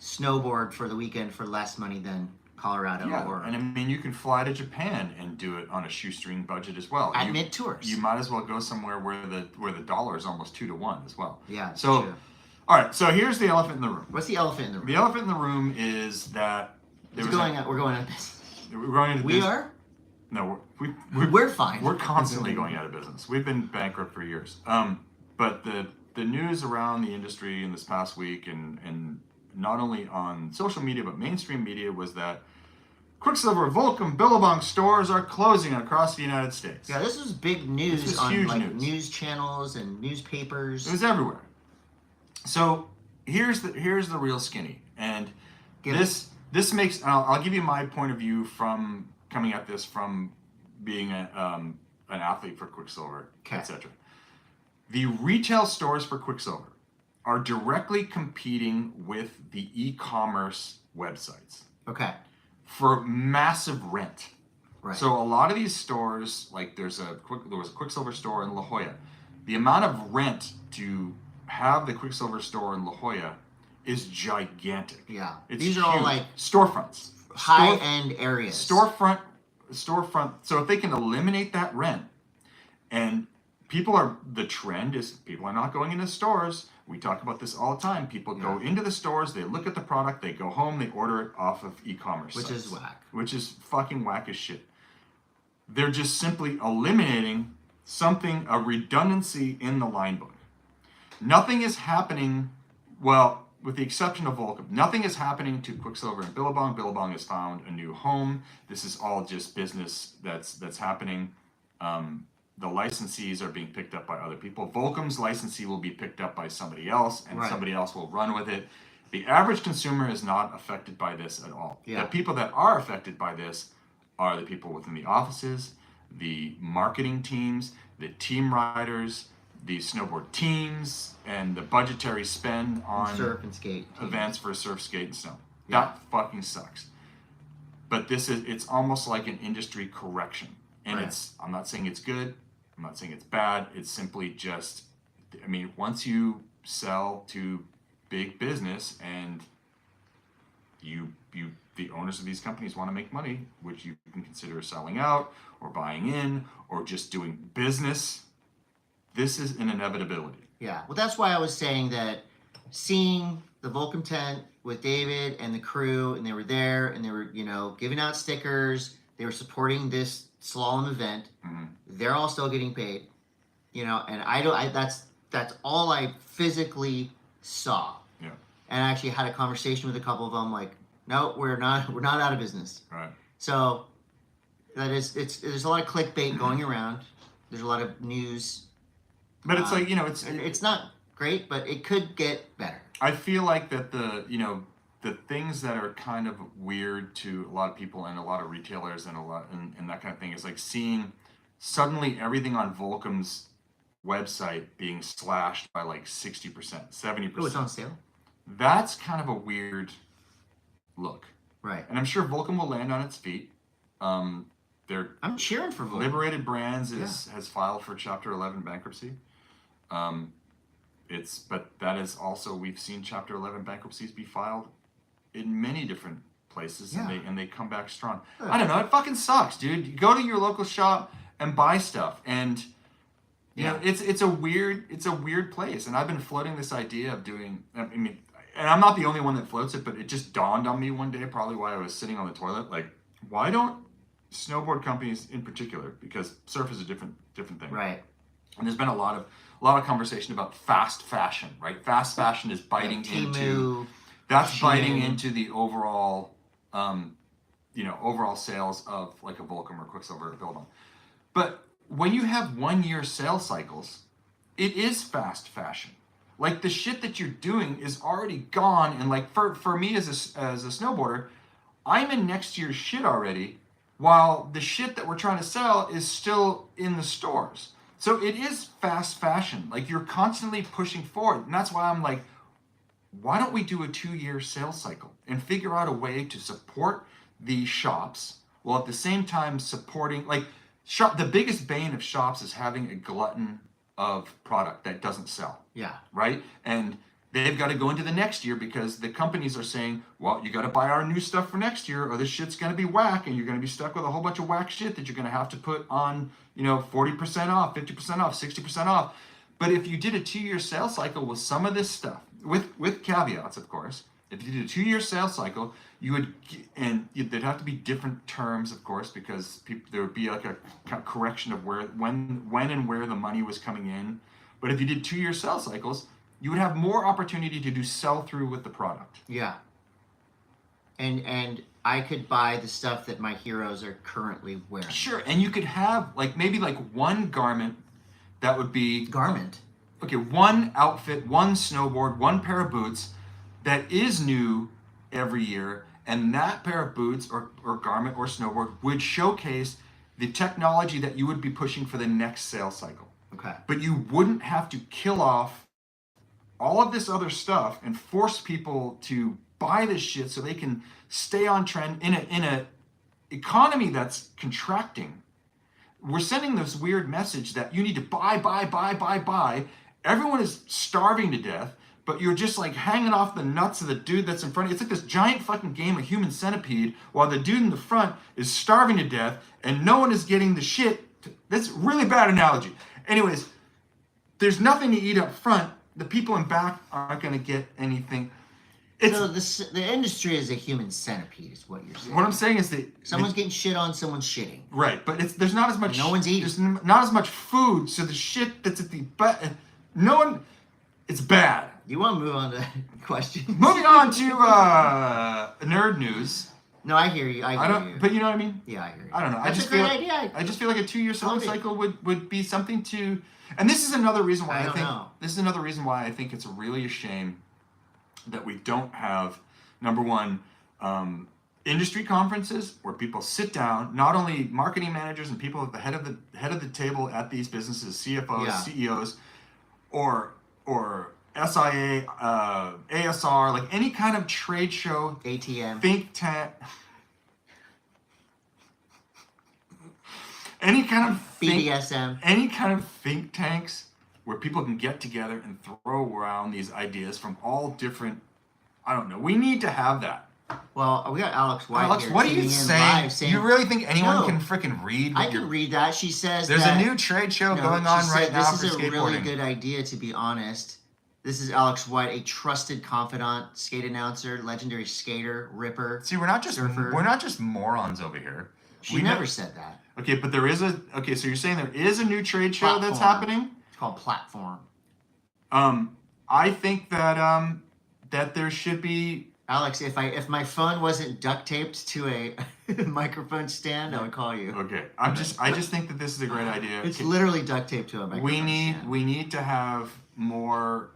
snowboard for the weekend for less money than Colorado Yeah, or and I mean you can fly to Japan and do it on a shoestring budget as well. at mid tours. You might as well go somewhere where the dollar is almost 2 to 1 as well. Yeah, it's So, true. all right. So here's the elephant in the room. What's the elephant in the room? The elephant in the room is that We're going out of business. We're going into We business. are? No, We're fine. We're constantly going out of business. We've been bankrupt for years. But the news around the industry in this past week and not only on social media but mainstream media was that Quicksilver, Volcom, Billabong stores are closing across the United States. Yeah, this was big news This was on huge like news. news channels and newspapers. It was everywhere. So here's the real skinny, and Give this makes. I'll give you my point of view from coming at this from being an athlete for Quicksilver, Okay. etc. The retail stores for Quicksilver are directly competing with the e-commerce websites Okay. for massive rent. Right. So a lot of these stores, like there was a Quicksilver store in La Jolla. The amount of rent to have the Quicksilver store in La Jolla is gigantic. Yeah. It's These are all huge. like storefronts. high end areas. Storefront. So if they can eliminate that rent, and the trend is people are not going into stores. We talk about this all the time. People go into the stores, they look at the product, they go home, they order it off of e-commerce Which sites, is whack. Which is fucking whack as shit. They're just simply eliminating a redundancy in the line book. Nothing is happening, well, with the exception of Volcom, nothing is happening to Quicksilver and Billabong. Billabong has found a new home. This is all just business that's happening. The licensees are being picked up by other people. Volcom's licensee will be picked up by somebody else, and somebody else will run with it. The average consumer is not affected by this at all. Yeah. The people that are affected by this are the people within the offices, the marketing teams, the team riders, the snowboard teams, and the budgetary spend on surf and skate events for surf, skate, and snow. Yeah. That fucking sucks. But it's almost like an industry correction. And I'm not saying it's good. I'm not saying it's bad. It's simply just, I mean, once you sell to big business and the owners of these companies want to make money, which you can consider selling out or buying in or just doing business, this is an inevitability. Yeah. Well, that's why I was saying that seeing the Volcom tent with David and the crew, and they were there and they were, giving out stickers. They were supporting this slalom event. Mm-hmm. They're all still getting paid, and that's all I physically saw. Yeah. and I actually had a conversation with a couple of them. Like, no, we're not out of business. Right. So there's a lot of clickbait going around. There's a lot of news. But it's like, it's not great, but it could get better. I feel like that the things that are kind of weird to a lot of people and a lot of retailers and and that kind of thing is like seeing suddenly everything on Volcom's website being slashed by like 60%, 70%. Oh, it's on sale? That's kind of a weird look. Right. And I'm sure Volcom will land on its feet. I'm cheering for Volcom. Liberated Brands has filed for Chapter 11 bankruptcy. But that is also, we've seen Chapter 11 bankruptcies be filed in many different places, and they come back strong. I don't know, it fucking sucks, dude. You go to your local shop and buy stuff, and you know, it's a weird place. And I've been floating this idea of doing, I mean, and I'm not the only one that floats it, but it just dawned on me one day, probably while I was sitting on the toilet, like, why don't snowboard companies in particular, because surf is a different thing, right? And there's been a lot of conversation about fast fashion, right? Fast fashion is biting into the overall, overall sales of like a Volcom or Quicksilver or Billabong. But when you have 1 year sales cycles, it is fast fashion. Like the shit that you're doing is already gone, and like for me as a snowboarder, I'm in next year's shit already, while the shit that we're trying to sell is still in the stores. So it is fast fashion. Like you're constantly pushing forward. And that's why I'm like, why don't we do a 2 year sales cycle and figure out a way to support the shops while at the same time supporting, like the biggest bane of shops is having a glutton of product that doesn't sell. Yeah. Right? And they've got to go into the next year because the companies are saying, well, you got to buy our new stuff for next year or this shit's going to be whack, and you're going to be stuck with a whole bunch of whack shit that you're going to have to put on, 40% off, 50% off, 60% off. But if you did a 2 year sales cycle with some of this stuff, with caveats, of course, if you did a 2 year sales cycle, there'd have to be different terms, of course, because there would be like a correction of when and where the money was coming in. But if you did 2 year sales cycles, you would have more opportunity to do sell-through with the product. Yeah. And I could buy the stuff that my heroes are currently wearing. Sure, and you could have maybe one garment that would be... Garment? Okay, one outfit, one snowboard, one pair of boots that is new every year, and that pair of boots or garment or snowboard would showcase the technology that you would be pushing for the next sales cycle. Okay. But you wouldn't have to kill off all of this other stuff and force people to buy this shit so they can stay on trend in a economy that's contracting. We're sending this weird message that you need to buy. Everyone is starving to death, but you're just like hanging off the nuts of the dude that's in front of you. It's like this giant fucking game of Human Centipede while the dude in the front is starving to death and no one is getting the shit. That's a really bad analogy. Anyways, there's nothing to eat up front. The people in back aren't going to get anything. So the industry is a human centipede, is what you're saying. What I'm saying is that someone's getting shit on, someone's shitting. Right, but there's not as much. No one's eating. There's not as much food, so the shit that's at the no one. It's bad. You want to move on to questions? Moving on to nerd news. No, I hear you. I hear you. But you know what I mean? Yeah, I hear you. I don't know. That's a great idea. I just feel like a 2 year sales cycle would be something to. And this is another reason why I think it's really a shame that we don't have, number one, industry conferences where people sit down, not only marketing managers and people at the head of the table at these businesses, CFOs, CEOs, or SIA, ASR, like any kind of trade show, ATM, think tank. Any kind of BDSM. Any kind of think tanks where people can get together and throw around these ideas from all different, I don't know. We need to have that. Well, we got Alex White Alex, here. What are you saying? You really think anyone can freaking read? I can read that. She says there's a new trade show going on right now for skateboarding. This is a really good idea, to be honest. This is Alex White, a trusted confidant, skate announcer, legendary skater, ripper. See, we're not just morons over here. She never said that. Okay, but there is so you're saying there is a new trade show that's happening? It's called Platform. I think that that there should be. Alex, if my phone wasn't duct taped to a microphone stand, I would call you. Okay, I just think that this is a great idea. It's literally duct taped to a microphone stand. We need to have more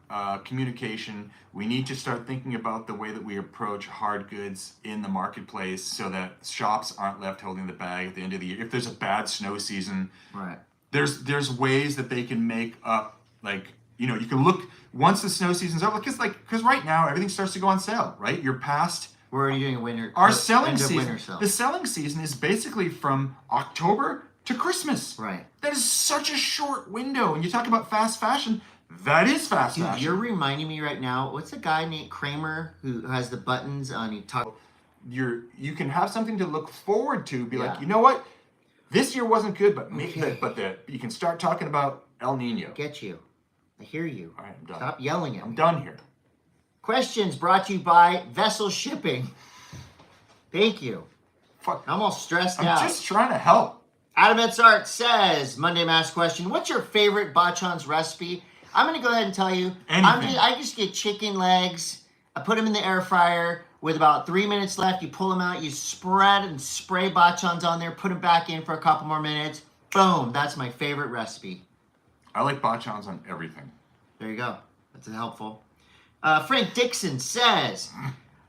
communication. We need to start thinking about the way that we approach hard goods in the marketplace, so that shops aren't left holding the bag at the end of the year. If there's a bad snow season, right? There's ways that they can make up, like, you know, you can look once the snow season's over, because right now everything starts to go on sale, right? You're past. We're already doing a winter. Our selling season. Winter sale. The selling season is basically from October to Christmas. Right. That is such a short window. And you talk about fast fashion. That is fast fashion. You're reminding me right now. What's a guy named Kramer who has the buttons on? You can have something to look forward to. Be Yeah. like, you know what? This year wasn't good, but Okay. you can start talking about El Nino. Get you. I hear you. All right, I'm done. Stop yelling at I'm me. done here. Questions brought to you by Vessel Shipping. Thank you. Fuck. I'm all stressed I'm out. just trying to help. Adam Edzart says, Monday M.A.S.S question, what's your favorite Bachan's recipe? I'm going to go ahead and tell you. Anything. I just get chicken legs. I put them in the air fryer. With about 3 minutes left, you pull them out. You spread and spray Bachan's on there. Put them back in for a couple more minutes. Boom. That's my favorite recipe. I like Bachan's on everything. There you go. That's helpful. Frank Dixon says,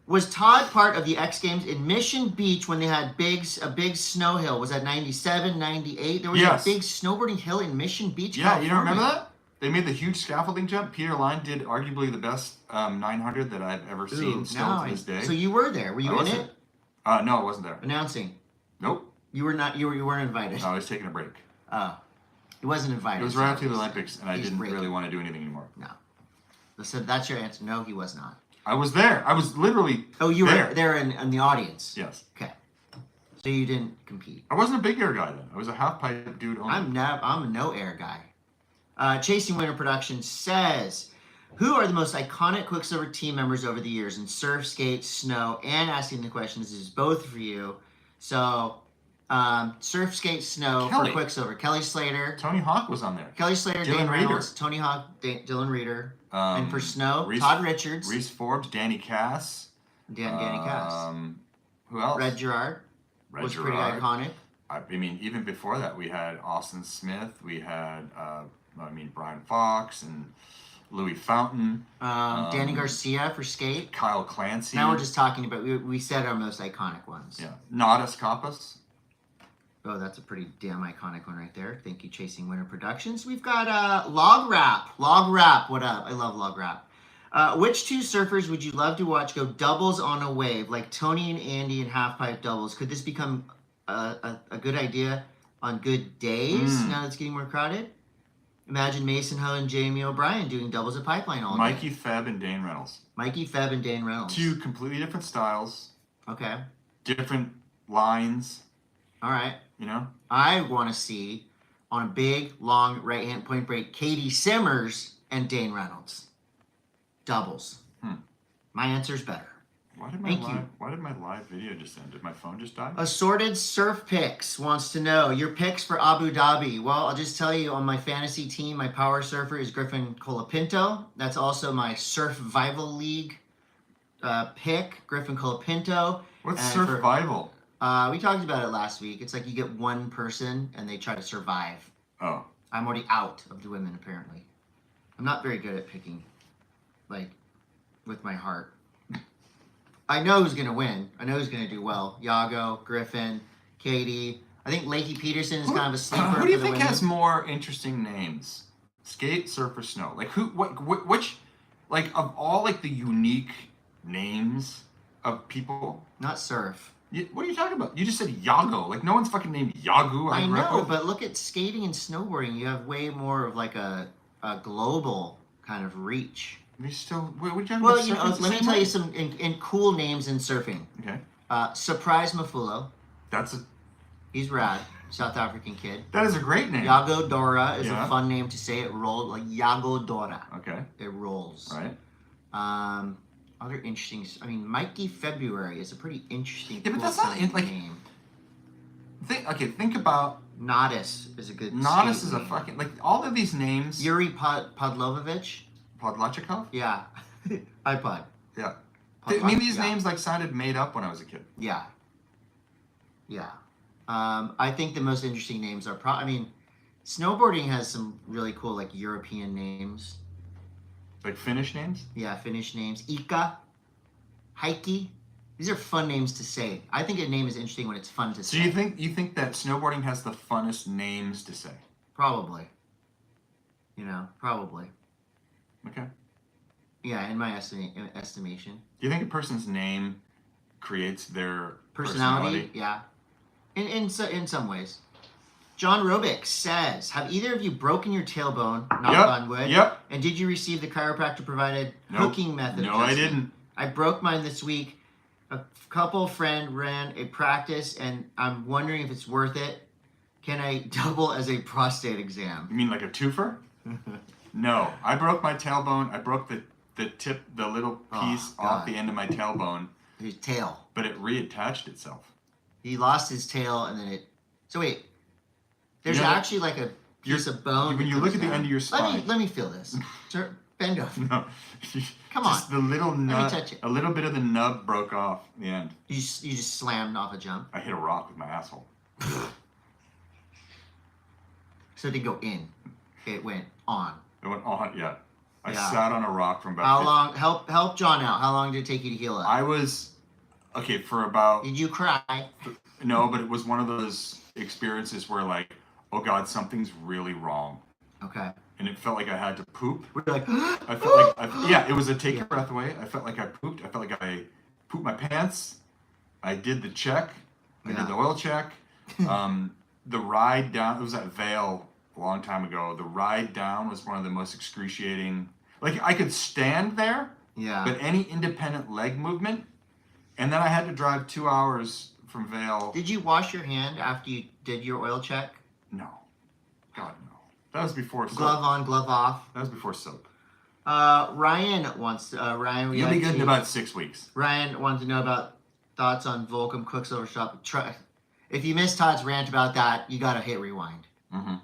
was Todd part of the X Games in Mission Beach when they had a big snow hill? Was that 97, 98? There was Yes. a big snowboarding hill in Mission Beach, Yeah, California. you don't remember that? They made the huge scaffolding jump. Peter Line did arguably the best 900 that I've ever seen still to this day. So you were there. Were you in it? No, I wasn't there. Announcing. Nope. You were not. You weren't invited. No, I was taking a break. He wasn't invited. It was right after the Olympics, and I he's didn't breaking. really want to do anything anymore. No. So that's your answer. No, he was not. I was there. I was literally you there. were there in the audience. Yes. Okay. So you didn't compete. I wasn't a big air guy then. I was a half pipe dude only. I'm a no air guy. Chasing Winter Productions says, who are the most iconic Quicksilver team members over the years in surf, skate, snow, and asking the questions is both for you. So, surf, skate, snow Kelly. for Quicksilver. Kelly Slater. Tony Hawk was on there. Kelly Slater, Dylan Dan Reeder. Reynolds, Tony Hawk, Dylan Reeder. And for snow, Reese- Todd Richards. Reese Forbes, Danny Cass. Danny Cass. Who else? Red Gerard was pretty iconic. I mean, even before that, we had Austin Smith. We had, Brian Fox and Louis Fountain. Danny Garcia for skate. Kyle Clancy. Now we're just talking about, we said our most iconic ones. Yeah. Nadas Kapas. Oh, that's a pretty damn iconic one right there. Thank you, Chasing Winter Productions. We've got Log Rap. Log Rap, what up? I love Log Rap. Which two surfers would you love to watch go doubles on a wave, like Tony and Andy in half-pipe doubles? Could this become a good idea on good days now that it's getting more crowded? Imagine Mason Ho and Jamie O'Brien doing doubles at Pipeline all day. Mikey Febb and Dane Reynolds. Mikey Febb and Dane Reynolds. Two completely different styles. Okay. Different lines. All right. You know? I want to see, on a big, long right-hand point break, Katie Simmers and Dane Reynolds. Doubles. My answer's better. Why did my live video just end? Did my phone just die? Assorted Surf Picks wants to know your picks for Abu Dhabi. Well, I'll just tell you, on my fantasy team, my power surfer is Griffin Colapinto. That's also my Survival League pick, Griffin Colapinto. What's And Survival? We talked about it last week. It's like you get one person and they try to survive. Oh. I'm already out of the women, apparently. I'm not very good at picking, like, with my heart. I know who's going to win. I know who's going to do well. Yago, Griffin, Katie. I think Lakey Peterson is kind of a sleeper. Who do you for the think women. has more interesting names? Skate, surf, or snow? Like, which, like, of all, like, the unique names of people? Not surf. What are you talking about? You just said Yago. Like, no one's fucking named Yagu. I know, but look at skating and snowboarding. You have way more of, like, a global kind of reach. We still, what are you talking Well, about? you know, let me tell you some in cool names in surfing. Okay. Surprise Mafulo. That's He's rad. South African kid. that is a great name. Yago Dora is Yeah. a fun name to say. It rolls like Yago Dora. Okay. It rolls. Right. Other interesting. I mean, Mikey February is a pretty interesting. Yeah, but cool that's not sounding like. name. Think about. Nodis is a good. Nodis skate is a name. fucking like all of these names. Yuri Podlovovich. Podlachikov. Yeah, iPod. Yeah. Putt I mean, these yeah. names like sounded made up when I was a kid. Yeah. Yeah. I think the most interesting names are I mean, snowboarding has some really cool like European names. Like Finnish names? Yeah, Finnish names. Ika, Heikki. These are fun names to say. I think a name is interesting when it's fun to So say. you think that snowboarding has the funnest names to say? Probably. Probably. Okay. Yeah, in my estimation. Do you think a person's name creates their Personality? Yeah. In some ways. John Robick says, have either of you broken your tailbone, knock on wood? Yep. And did you receive the chiropractor provided hooking method? No, I didn't. I broke mine this week. A couple friend ran a practice, and I'm wondering if it's worth it. Can I double as a prostate exam? You mean like a twofer? No, I broke my tailbone. I broke the tip, the little piece off the end of my tailbone. His tail. But it reattached itself. He lost his tail, and then it. So wait, there's actually like a piece of bone. When you look at the end of your spine. Let me feel this. Sir, bend over. No. Come on. Just the little nub. Let me touch it. A little bit of the nub broke off in the end. You just slammed off a jump. I hit a rock with my asshole. So it didn't go in. It went on. It went on, yeah. I sat on a rock from about. How long? Help John out. How long did it take you to heal up? I was for about. Did you cry? No, but it was one of those experiences where like, oh God, something's really wrong. Okay. And it felt like I had to poop. We're like. I felt like it was a take your breath away. I felt like I pooped. I felt like I pooped my pants. I did the check. I did the oil check. The ride down. It was at Vail a long time ago. The ride down was one of the most excruciating. Like I could stand there. Yeah. But any independent leg movement, and then I had to drive 2 hours from Vail. Did you wash your hand after you did your oil check? No. God no. That was before soap. Glove on, glove off. That was before soap. Ryan wants to. Ryan, you'll be good in about 6 weeks. Ryan wanted to know about thoughts on Volcom Quicksilver Shop. If you missed Todd's rant about that, you gotta hit rewind. Mm-hmm.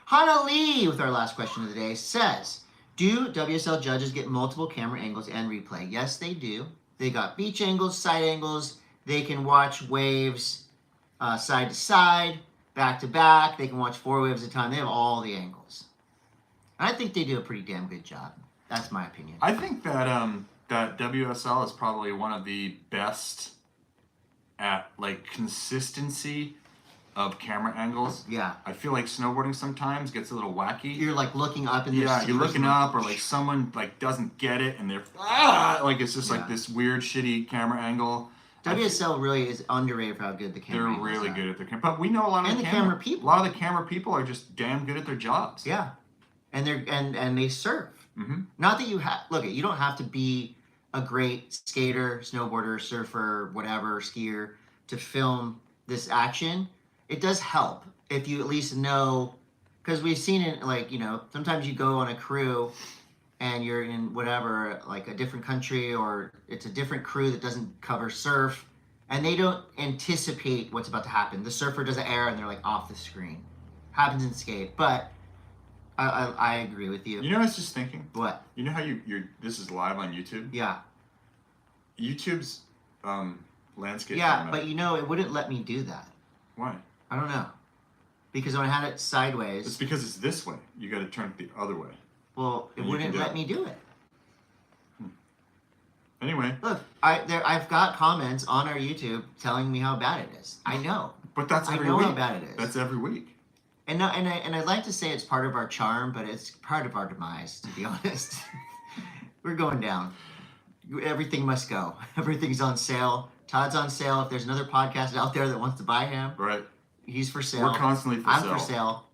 Hana Lee, with our last question of the day, says, do WSL judges get multiple camera angles and replay? Yes, they do. They got beach angles, side angles. They can watch waves side to side, back to back. They can watch 4 waves at a time. They have all the angles. And I think they do a pretty damn good job. That's my opinion. I think that that WSL is probably one of the best at like consistency of camera angles. Yeah. I feel like snowboarding sometimes gets a little wacky. You're like looking up and you're looking up, or like someone like doesn't get it and they're like it's just like this weird shitty camera angle. WSL really is underrated for how good the camera They're really good at their camera. But we know a lot of the camera people. A lot of the camera people are just damn good at their jobs. Yeah. And they're and they surf. Mm-hmm. Not that you you don't have to be a great skater, snowboarder, surfer, whatever, skier to film this action. It does help if you at least know, because we've seen it like, sometimes you go on a crew and you're in whatever, like a different country, or it's a different crew that doesn't cover surf, and they don't anticipate what's about to happen. The surfer does an air and they're like off the screen. Happens in skate, but I agree with you. You know what I was just thinking? What? You know how you're this is live on YouTube? Yeah. YouTube's landscape. Yeah, format. but it wouldn't let me do that. Why? I don't know. Because when I had it sideways. It's because it's this way. You got to turn it the other way. Well, it wouldn't let me do it. Anyway. Look, I've got comments on our YouTube telling me how bad it is. I know. But that's every week. I know how bad it is. That's every week. And I'd like to say it's part of our charm, but it's part of our demise, to be honest. We're going down. Everything must go. Everything's on sale. Todd's on sale. If there's another podcast out there that wants to buy him, right? He's for sale. We're constantly for sale. I'm for sale.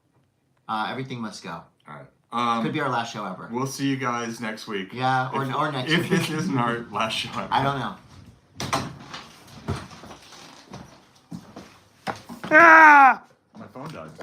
Everything must go. All right. Could be our last show ever. We'll see you guys next week. Yeah, or next week. If this isn't our last show ever. I don't know. Ah! My phone died.